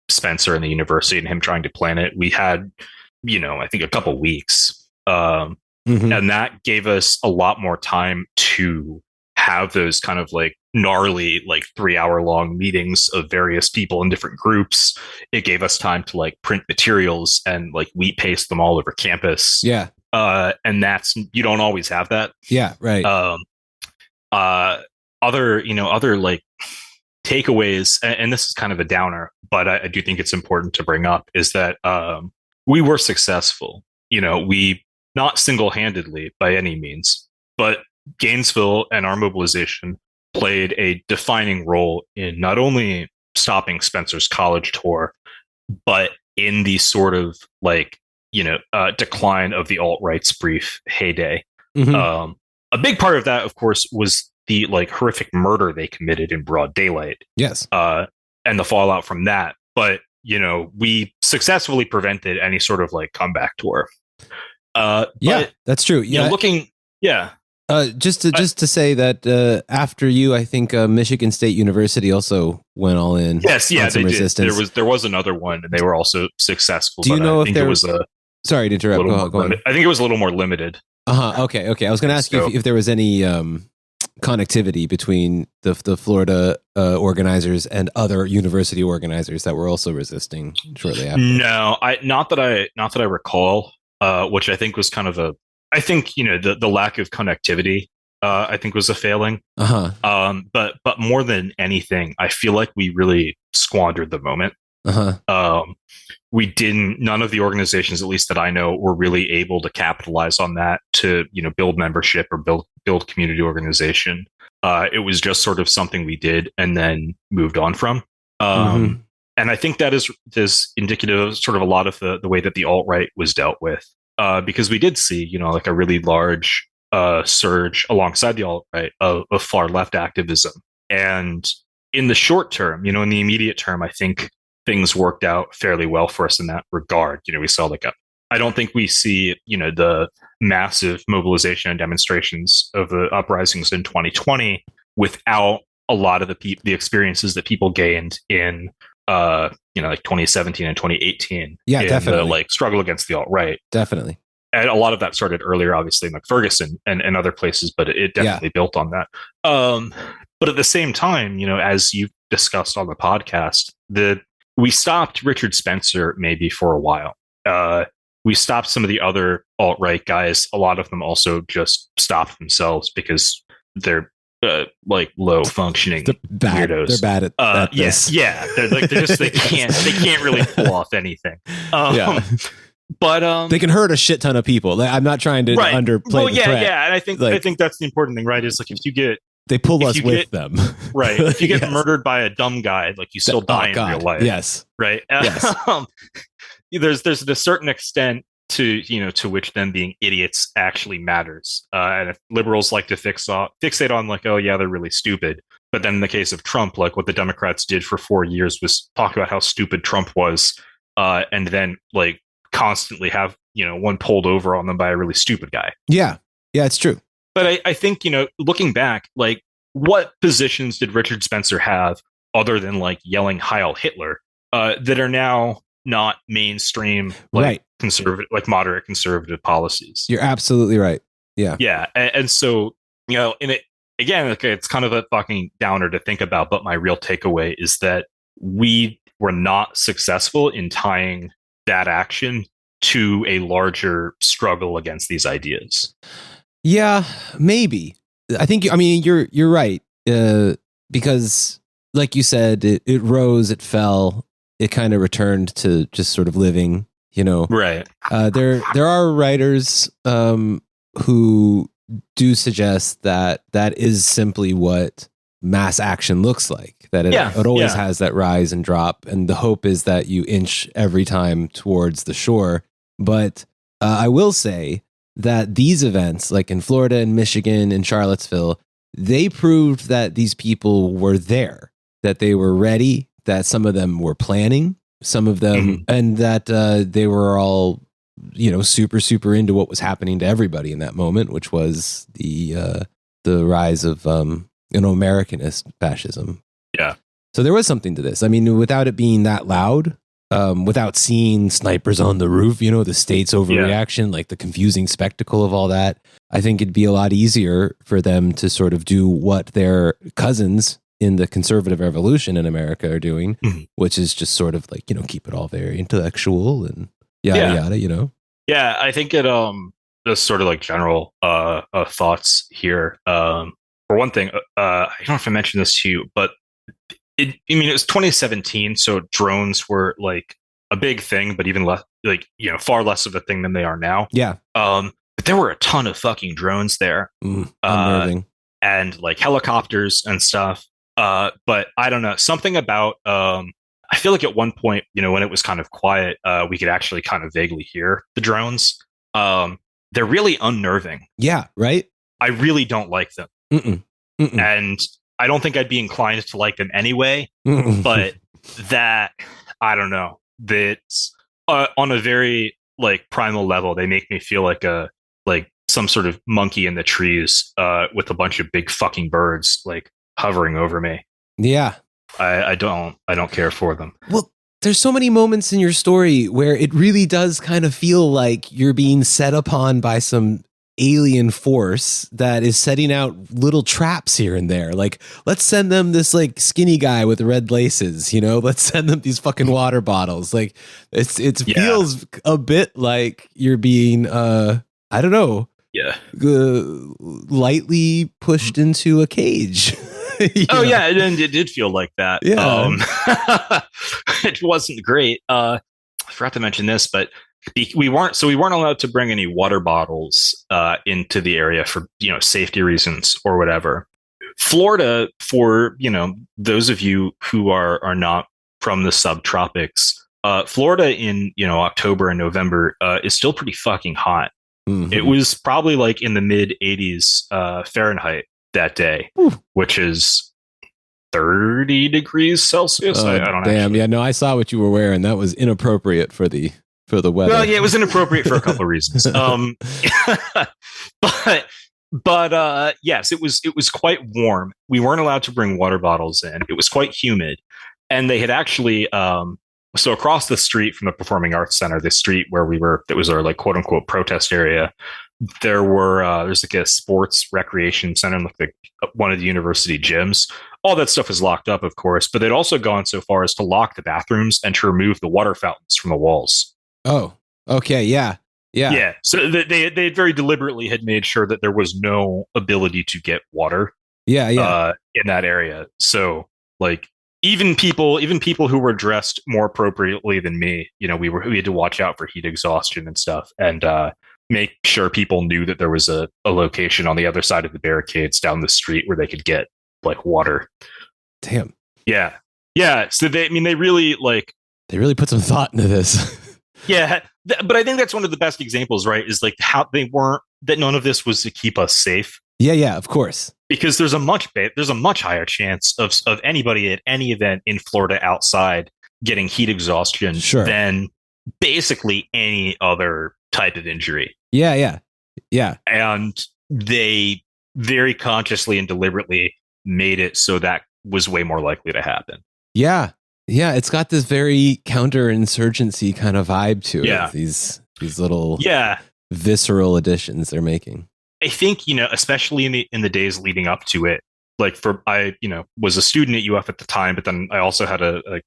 Spencer and the university and him trying to plan it. We had, you know, I think a couple weeks. And that gave us a lot more time to have those kind of like gnarly, like 3-hour long meetings of various people in different groups. It gave us time to like print materials and like wheat paste them all over campus. Yeah. And you don't always have that. Yeah. Right. Other like takeaways, and this is kind of a downer, but I do think it's important to bring up is that we were successful. You know, we not single-handedly by any means, but Gainesville and our mobilization played a defining role in not only stopping Spencer's college tour, but in the sort of like, you know, decline of the alt-right's brief heyday. A big part of that, of course, was the like horrific murder they committed in broad daylight. Yes. And the fallout from that. But, you know, we successfully prevented any sort of like comeback tour. That's true. Yeah. You know, just to say that after you, I think Michigan State University also went all in. Yes, yeah, they resistance. did. There was another one, and they were also successful. Do you know if there was a? Sorry to interrupt. Go on. I think it was a little more limited. Okay. I was going to ask you if there was any connectivity between the Florida organizers and other university organizers that were also resisting shortly after. No, not that I recall. Which I think was kind of I think, you know, the lack of connectivity, I think was a failing. But more than anything, I feel like we really squandered the moment. None of the organizations, at least that I know, were really able to capitalize on that to, you know, build membership or build community organization. It was just sort of something we did and then moved on from. And I think that is indicative of sort of a lot of the way that the alt-right was dealt with, because we did see, you know, like a really large surge alongside the alt-right of far left activism. And in the short term, you know, in the immediate term, I think things worked out fairly well for us in that regard. You know, we saw I don't think we see, you know, the massive mobilization and demonstrations of the uprisings in 2020 without a lot of the experiences that people gained in you know, like 2017 and 2018. Yeah, definitely. The like struggle against the alt-right. Definitely. And a lot of that started earlier, obviously, in like Ferguson and other places, but it definitely built on that. But at the same time, you know, as you've discussed on the podcast, we stopped Richard Spencer maybe for a while. We stopped some of the other alt-right guys. A lot of them also just stopped themselves because they're like low functioning weirdos. They're bad at this. They can't really pull off anything. But they can hurt a shit ton of people. I'm not trying to underplay the threat. And I think that's the important thing, right? Is like they pull us with them, right? If you get murdered by a dumb guy, like you still die in real life. Yes, right. Yes. There's a certain extent to which them being idiots actually matters. And if liberals like to fixate on like, oh yeah, they're really stupid. But then in the case of Trump, like what the Democrats did for 4 years was talk about how stupid Trump was, and then like constantly have, you know, one pulled over on them by a really stupid guy. Yeah, it's true. But I think, you know, looking back, like what positions did Richard Spencer have other than like yelling Heil Hitler, that are now not mainstream, like conservative, like moderate conservative policies? You're absolutely right. Yeah. And so, you know, in it again, okay, it's kind of a fucking downer to think about, but my real takeaway is that we were not successful in tying that action to a larger struggle against these ideas. Yeah, maybe. I mean, you're right. Because like you said, it rose, it fell, it kind of returned to just sort of living, you know. Right. There are writers who do suggest that is simply what mass action looks like, that it always has that rise and drop, and the hope is that you inch every time towards the shore. But I will say that these events, like in Florida and Michigan and Charlottesville, they proved that these people were there, that they were ready, that some of them were planning, some of them, and that they were all, you know, super, super into what was happening to everybody in that moment, which was the rise of, you know, Americanist fascism. Yeah. So there was something to this. I mean, without it being that loud, without seeing snipers on the roof, you know, the state's overreaction, like the confusing spectacle of all that, I think it'd be a lot easier for them to sort of do what their cousins in the conservative revolution in America are doing, which is just sort of like, you know, keep it all very intellectual and yada, yada, you know? Yeah, I think it, just sort of like general thoughts here. For one thing, I don't know if I mentioned this to you, but it was 2017, so drones were like a big thing, but even less, like, you know, far less of a thing than they are now. Yeah. But there were a ton of fucking drones there, unnerving. And like helicopters and stuff. But I don't know, something about, I feel like at one point, you know, when it was kind of quiet, we could actually kind of vaguely hear the drones. They're really unnerving. Yeah, right? I really don't like them. And I don't think I'd be inclined to like them anyway, but that, I don't know, that's on a very like primal level, they make me feel like some sort of monkey in the trees with a bunch of big fucking birds like hovering over me. Yeah. I don't care for them. Well, there's so many moments in your story where it really does kind of feel like you're being set upon by some alien force that is setting out little traps here and there. Like, let's send them this like skinny guy with red laces, you know, let's send them these fucking water bottles. Like it feels a bit like you're being, I don't know. Yeah. Lightly pushed into a cage. Oh, yeah, and it did feel like that. Yeah. It wasn't great. I forgot to mention this, but we weren't allowed to bring any water bottles into the area for, you know, safety reasons or whatever. Florida, for, you know, those of you who are not from the subtropics, Florida in, you know, October and November is still pretty fucking hot. It was probably like in the mid 80s Fahrenheit that day, which is 30 degrees Celsius. I don't know. Damn, yeah, no, I saw what you were wearing. That was inappropriate for the weather. Well, yeah, it was inappropriate for a couple of reasons. But yes, it was quite warm. We weren't allowed to bring water bottles in. It was quite humid, and they had actually so across the street from the Performing Arts Center, the street where we were, that was our like quote unquote protest area. There's like a sports recreation center, like one of the university gyms. All that stuff is locked up, of course, but they'd also gone so far as to lock the bathrooms and to remove the water fountains from the walls. Oh, okay. Yeah. So they very deliberately had made sure that there was no ability to get water. Yeah. In that area. So like even people who were dressed more appropriately than me, you know, we had to watch out for heat exhaustion and stuff, and make sure people knew that there was a location on the other side of the barricades down the street where they could get like water. Damn. Yeah. So they really put some thought into this. Yeah. But I think that's one of the best examples, right? Is like how that none of this was to keep us safe. Yeah, of course. Because there's a much higher chance of anybody at any event in Florida outside getting heat exhaustion than basically any other type of injury. Yeah. And they very consciously and deliberately made it so that was way more likely to happen. Yeah, it's got this very counterinsurgency kind of vibe to it. These little visceral additions they're making. I think, you know, especially in the days leading up to it, like I was a student at UF at the time, but then I also had a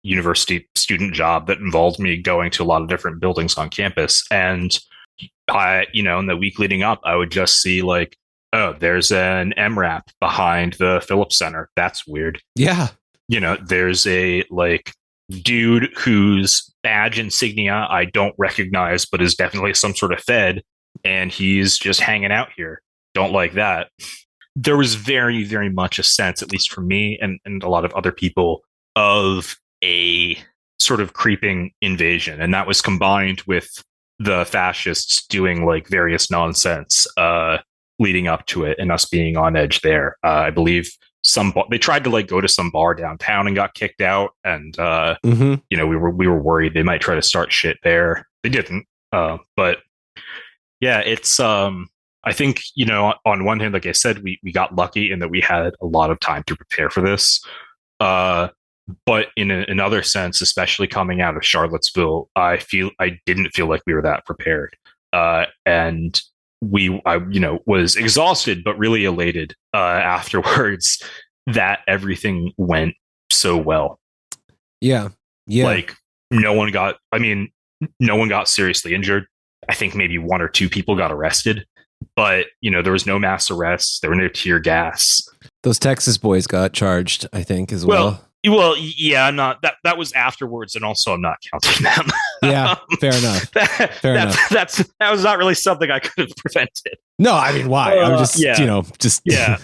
university student job that involved me going to a lot of different buildings on campus. And in the week leading up, I would just see like, oh, there's an MRAP behind the Phillips Center. That's weird. Yeah. There's a like dude whose badge insignia I don't recognize, but is definitely some sort of Fed, and he's just hanging out here. Don't like that. There was very, very much a sense, at least for me and a lot of other people, of a sort of creeping invasion. And that was combined with the fascists doing like various nonsense leading up to it and us being on edge there. I believe they tried to like go to some bar downtown and got kicked out. And, we were worried they might try to start shit there. They didn't. But yeah, it's, I think, on one hand, like I said, we got lucky in that we had a lot of time to prepare for this. But in another sense, especially coming out of Charlottesville, I didn't feel like we were that prepared. And I was exhausted, but really elated afterwards that everything went so well. Yeah. Yeah. Like no one got seriously injured. I think maybe one or two people got arrested, but there was no mass arrests. There were no tear gas. Those Texas boys got charged, I think, as well. Well, yeah, I'm not that was afterwards, and also I'm not counting them. Yeah, fair enough. Fair enough. That was not really something I could have prevented. No, I mean, why? I'm just, yeah.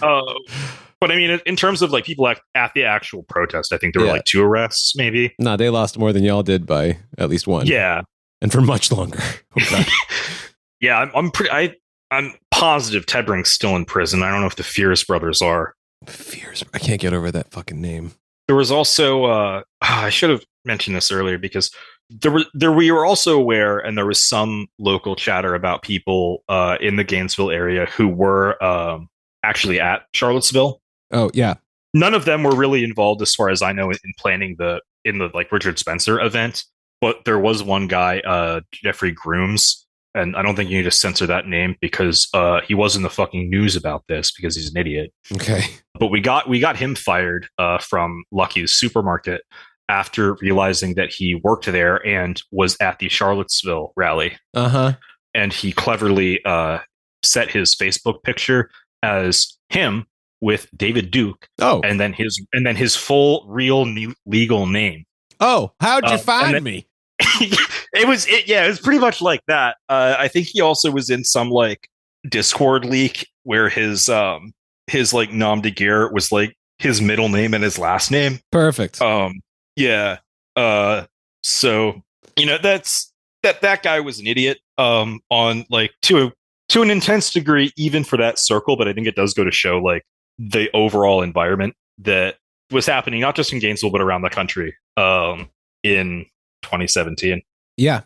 But I mean, in terms of like people at the actual protest, I think there were like 2 arrests, maybe. No, they lost more than y'all did by at least 1. Yeah, and for much longer. Okay. Yeah, I'm positive Tedbring's still in prison. I don't know if the Fierce brothers are. I can't get over that fucking name. There was also I should have mentioned this earlier because we were also aware, and there was some local chatter about people in the Gainesville area who were actually at Charlottesville. Oh yeah, none of them were really involved, as far as I know, in planning the like Richard Spencer event. But there was one guy, Jeffrey Grooms, and I don't think you need to censor that name because he was in the fucking news about this because he's an idiot. Okay. But we got him fired from Lucky's supermarket after realizing that he worked there and was at the Charlottesville rally. Uh-huh. And he cleverly set his Facebook picture as him with David Duke. Oh. And then his full real legal name. Oh, how'd you find me? It was pretty much like that. I think he also was in some like Discord leak where his like nom de guerre was like his middle name and his last name. Perfect. Yeah. So that's that guy was an idiot. On like to an intense degree, even for that circle. But I think it does go to show like the overall environment that was happening, not just in Gainesville but around the country. In 2017. Yeah.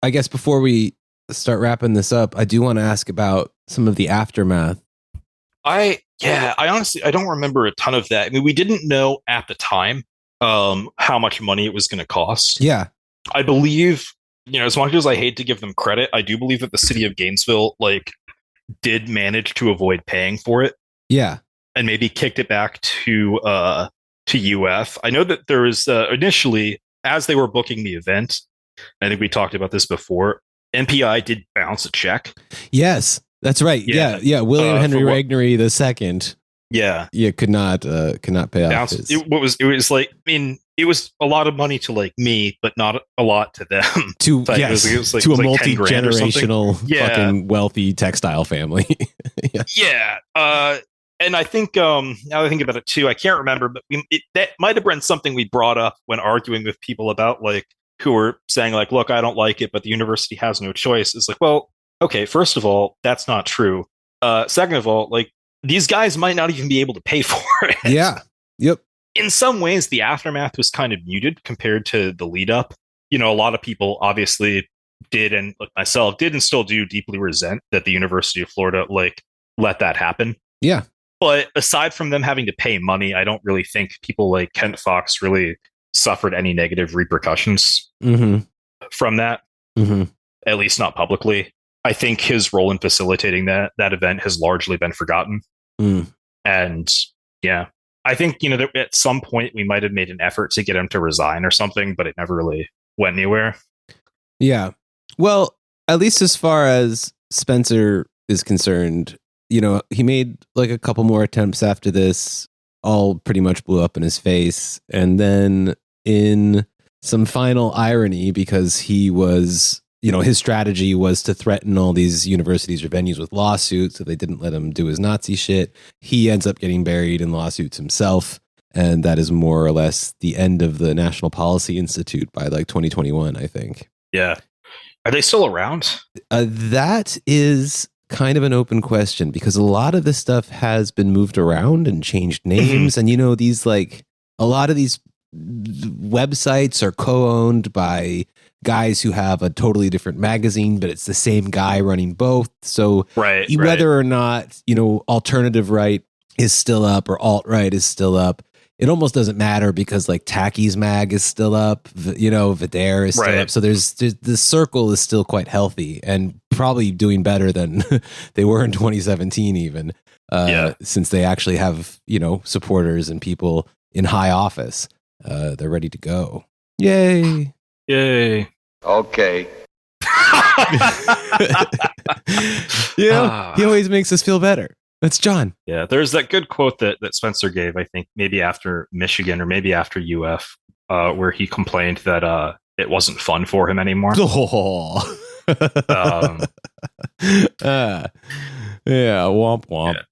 I guess before we start wrapping this up, I do want to ask about some of the aftermath. I honestly I don't remember a ton of that. I mean, we didn't know at the time how much money it was going to cost. Yeah. I believe, as much as I hate to give them credit, I do believe that the city of Gainesville like did manage to avoid paying for it. Yeah. And maybe kicked it back to UF. I know that there was initially, as they were booking the event, I think we talked about this before, NPI did bounce a check. Yes, that's right. Yeah. William Henry Regnery II. Yeah. Could not pay off. It was like, I mean, it was a lot of money to like me, but not a lot to them. To a multi-generational fucking wealthy textile family. Yeah. And I think now that I think about it too, I can't remember, but that might have been something we brought up when arguing with people about like who were saying like, look, I don't like it, but the university has no choice. It's like, well, okay, first of all, that's not true. Second of all, like these guys might not even be able to pay for it. Yeah. Yep. In some ways, the aftermath was kind of muted compared to the lead up. A lot of people obviously did, and like myself did and still do deeply resent that the University of Florida like let that happen. Yeah. But aside from them having to pay money, I don't really think people like Kent Fox really suffered any negative repercussions from that, at least not publicly. I think his role in facilitating that event has largely been forgotten. And yeah, I think, that at some point we might have made an effort to get him to resign or something, but it never really went anywhere. Yeah. Well, at least as far as Spencer is concerned, he made like a couple more attempts after this, all pretty much blew up in his face. And then in some final irony, because he was, his strategy was to threaten all these universities or venues with lawsuits, so they didn't let him do his Nazi shit. He ends up getting buried in lawsuits himself. And that is more or less the end of the National Policy Institute by like 2021, I think. Yeah. Are they still around? That is kind of an open question, because a lot of this stuff has been moved around and changed names. And, these like a lot of these websites are co-owned by guys who have a totally different magazine, but it's the same guy running both. So whether or not, alternative right is still up or alt-right is still up, it almost doesn't matter, because like Tacky's mag is still up, Vidare is still up. So there's the circle is still quite healthy and probably doing better than they were in 2017 even, since they actually have, supporters and people in high office. They're ready to go. Yay. Okay. He always makes us feel better. That's John. Yeah, there's that good quote that Spencer gave, I think, maybe after Michigan or maybe after UF, where he complained that it wasn't fun for him anymore. Oh. Yeah, womp womp. Yeah.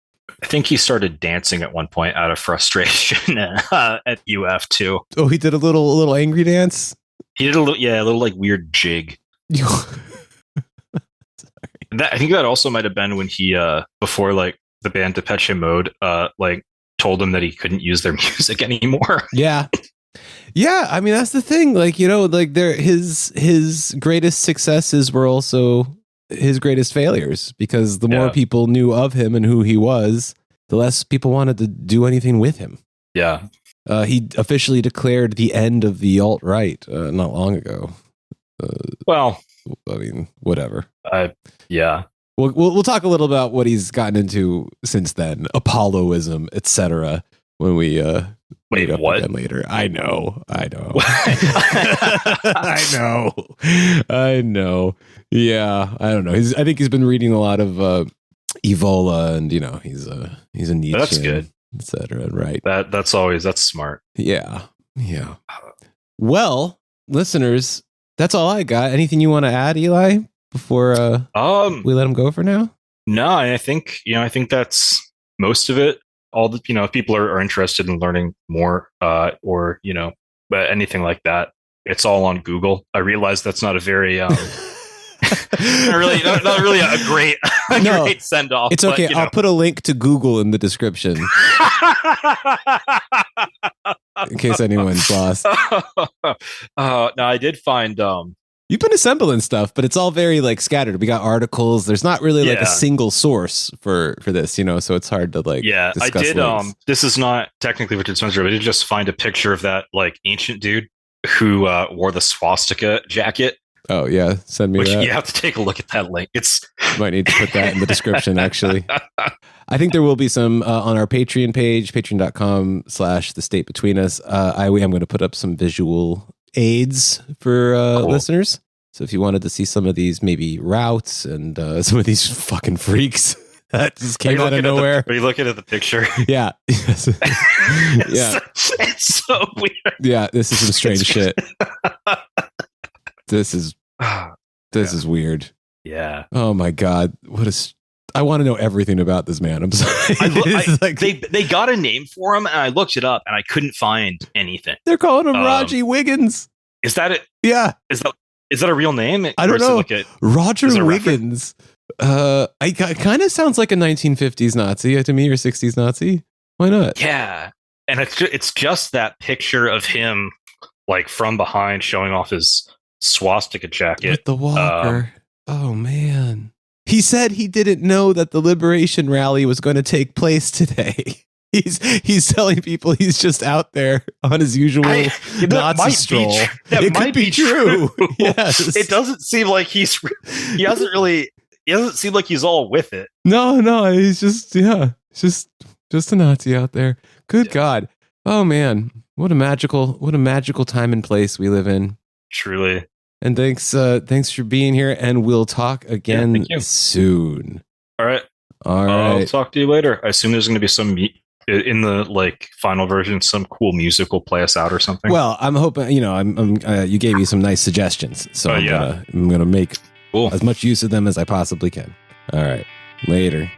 I think he started dancing at one point out of frustration at UF too. Oh, he did a little angry dance? He did a little like weird jig. I think that also might have been when he before like the band Depeche Mode like told him that he couldn't use their music anymore. Yeah. I mean, that's the thing. Like, like his greatest successes were also his greatest failures, because the more people knew of him and who he was, the less people wanted to do anything with him. Yeah. He officially declared the end of the alt-right not long ago. Well, I mean, whatever. Yeah. We'll talk a little about what he's gotten into since then, Apolloism, etc. When we wait, what? Again later. I know. I know. Yeah, I don't know. I think he's been reading a lot of Evola, and he's a Nietzsche. That's good, etc. Right. That's smart. Yeah. Well, listeners, that's all I got. Anything you want to add, Eli, before we let him go for now? No, I think that's most of it. All the if people are interested in learning more, or but anything like that, it's all on Google. I realize that's not a very not really a great great send off. It's okay. I'll put a link to Google in the description in case anyone's lost. No, I did find. You've been assembling stuff, but it's all very like scattered. We got articles. There's not really like a single source for this, so it's hard to like. Yeah, I did. Links. This is not technically Richard Spencer, but I did just find a picture of that like ancient dude who wore the swastika jacket. Oh yeah, send me that. You have to take a look at that link. Might need to put that in the description. Actually, I think there will be some on our Patreon page, patreon.com/The State Between Us. I am going to put up some visual aids for cool. Listeners. So if you wanted to see some of these maybe routes and some of these fucking freaks that just came out of nowhere. Are you looking at the picture? Yeah. Yeah. It's so weird. Yeah, this is some strange shit. This is weird. Yeah. Oh my God. I want to know everything about this man. I'm sorry. They got a name for him, and I looked it up, and I couldn't find anything. They're calling him Raji Wiggins. Is that it? Yeah. Is that a real name? I don't know. Roger Wiggins. It kind of sounds like a 1950s Nazi to me, or 60s Nazi. Why not? Yeah. And it's just that picture of him, like from behind, showing off his swastika jacket with the walker. Oh man. He said he didn't know that the Liberation Rally was going to take place today. He's telling people he's just out there on his usual Nazi stroll. It might be true. Yes. It doesn't seem like he doesn't seem like he's all with it. No, he's just a Nazi out there. Good God. Oh man, what a magical time and place we live in. Truly. And thanks for being here, and we'll talk again soon. All right. I'll talk to you later. I assume there's going to be some in the like final version, some cool music will play us out or something. Well, I'm hoping, you gave me some nice suggestions, so I'm gonna make as much use of them as I possibly can. All right. Later.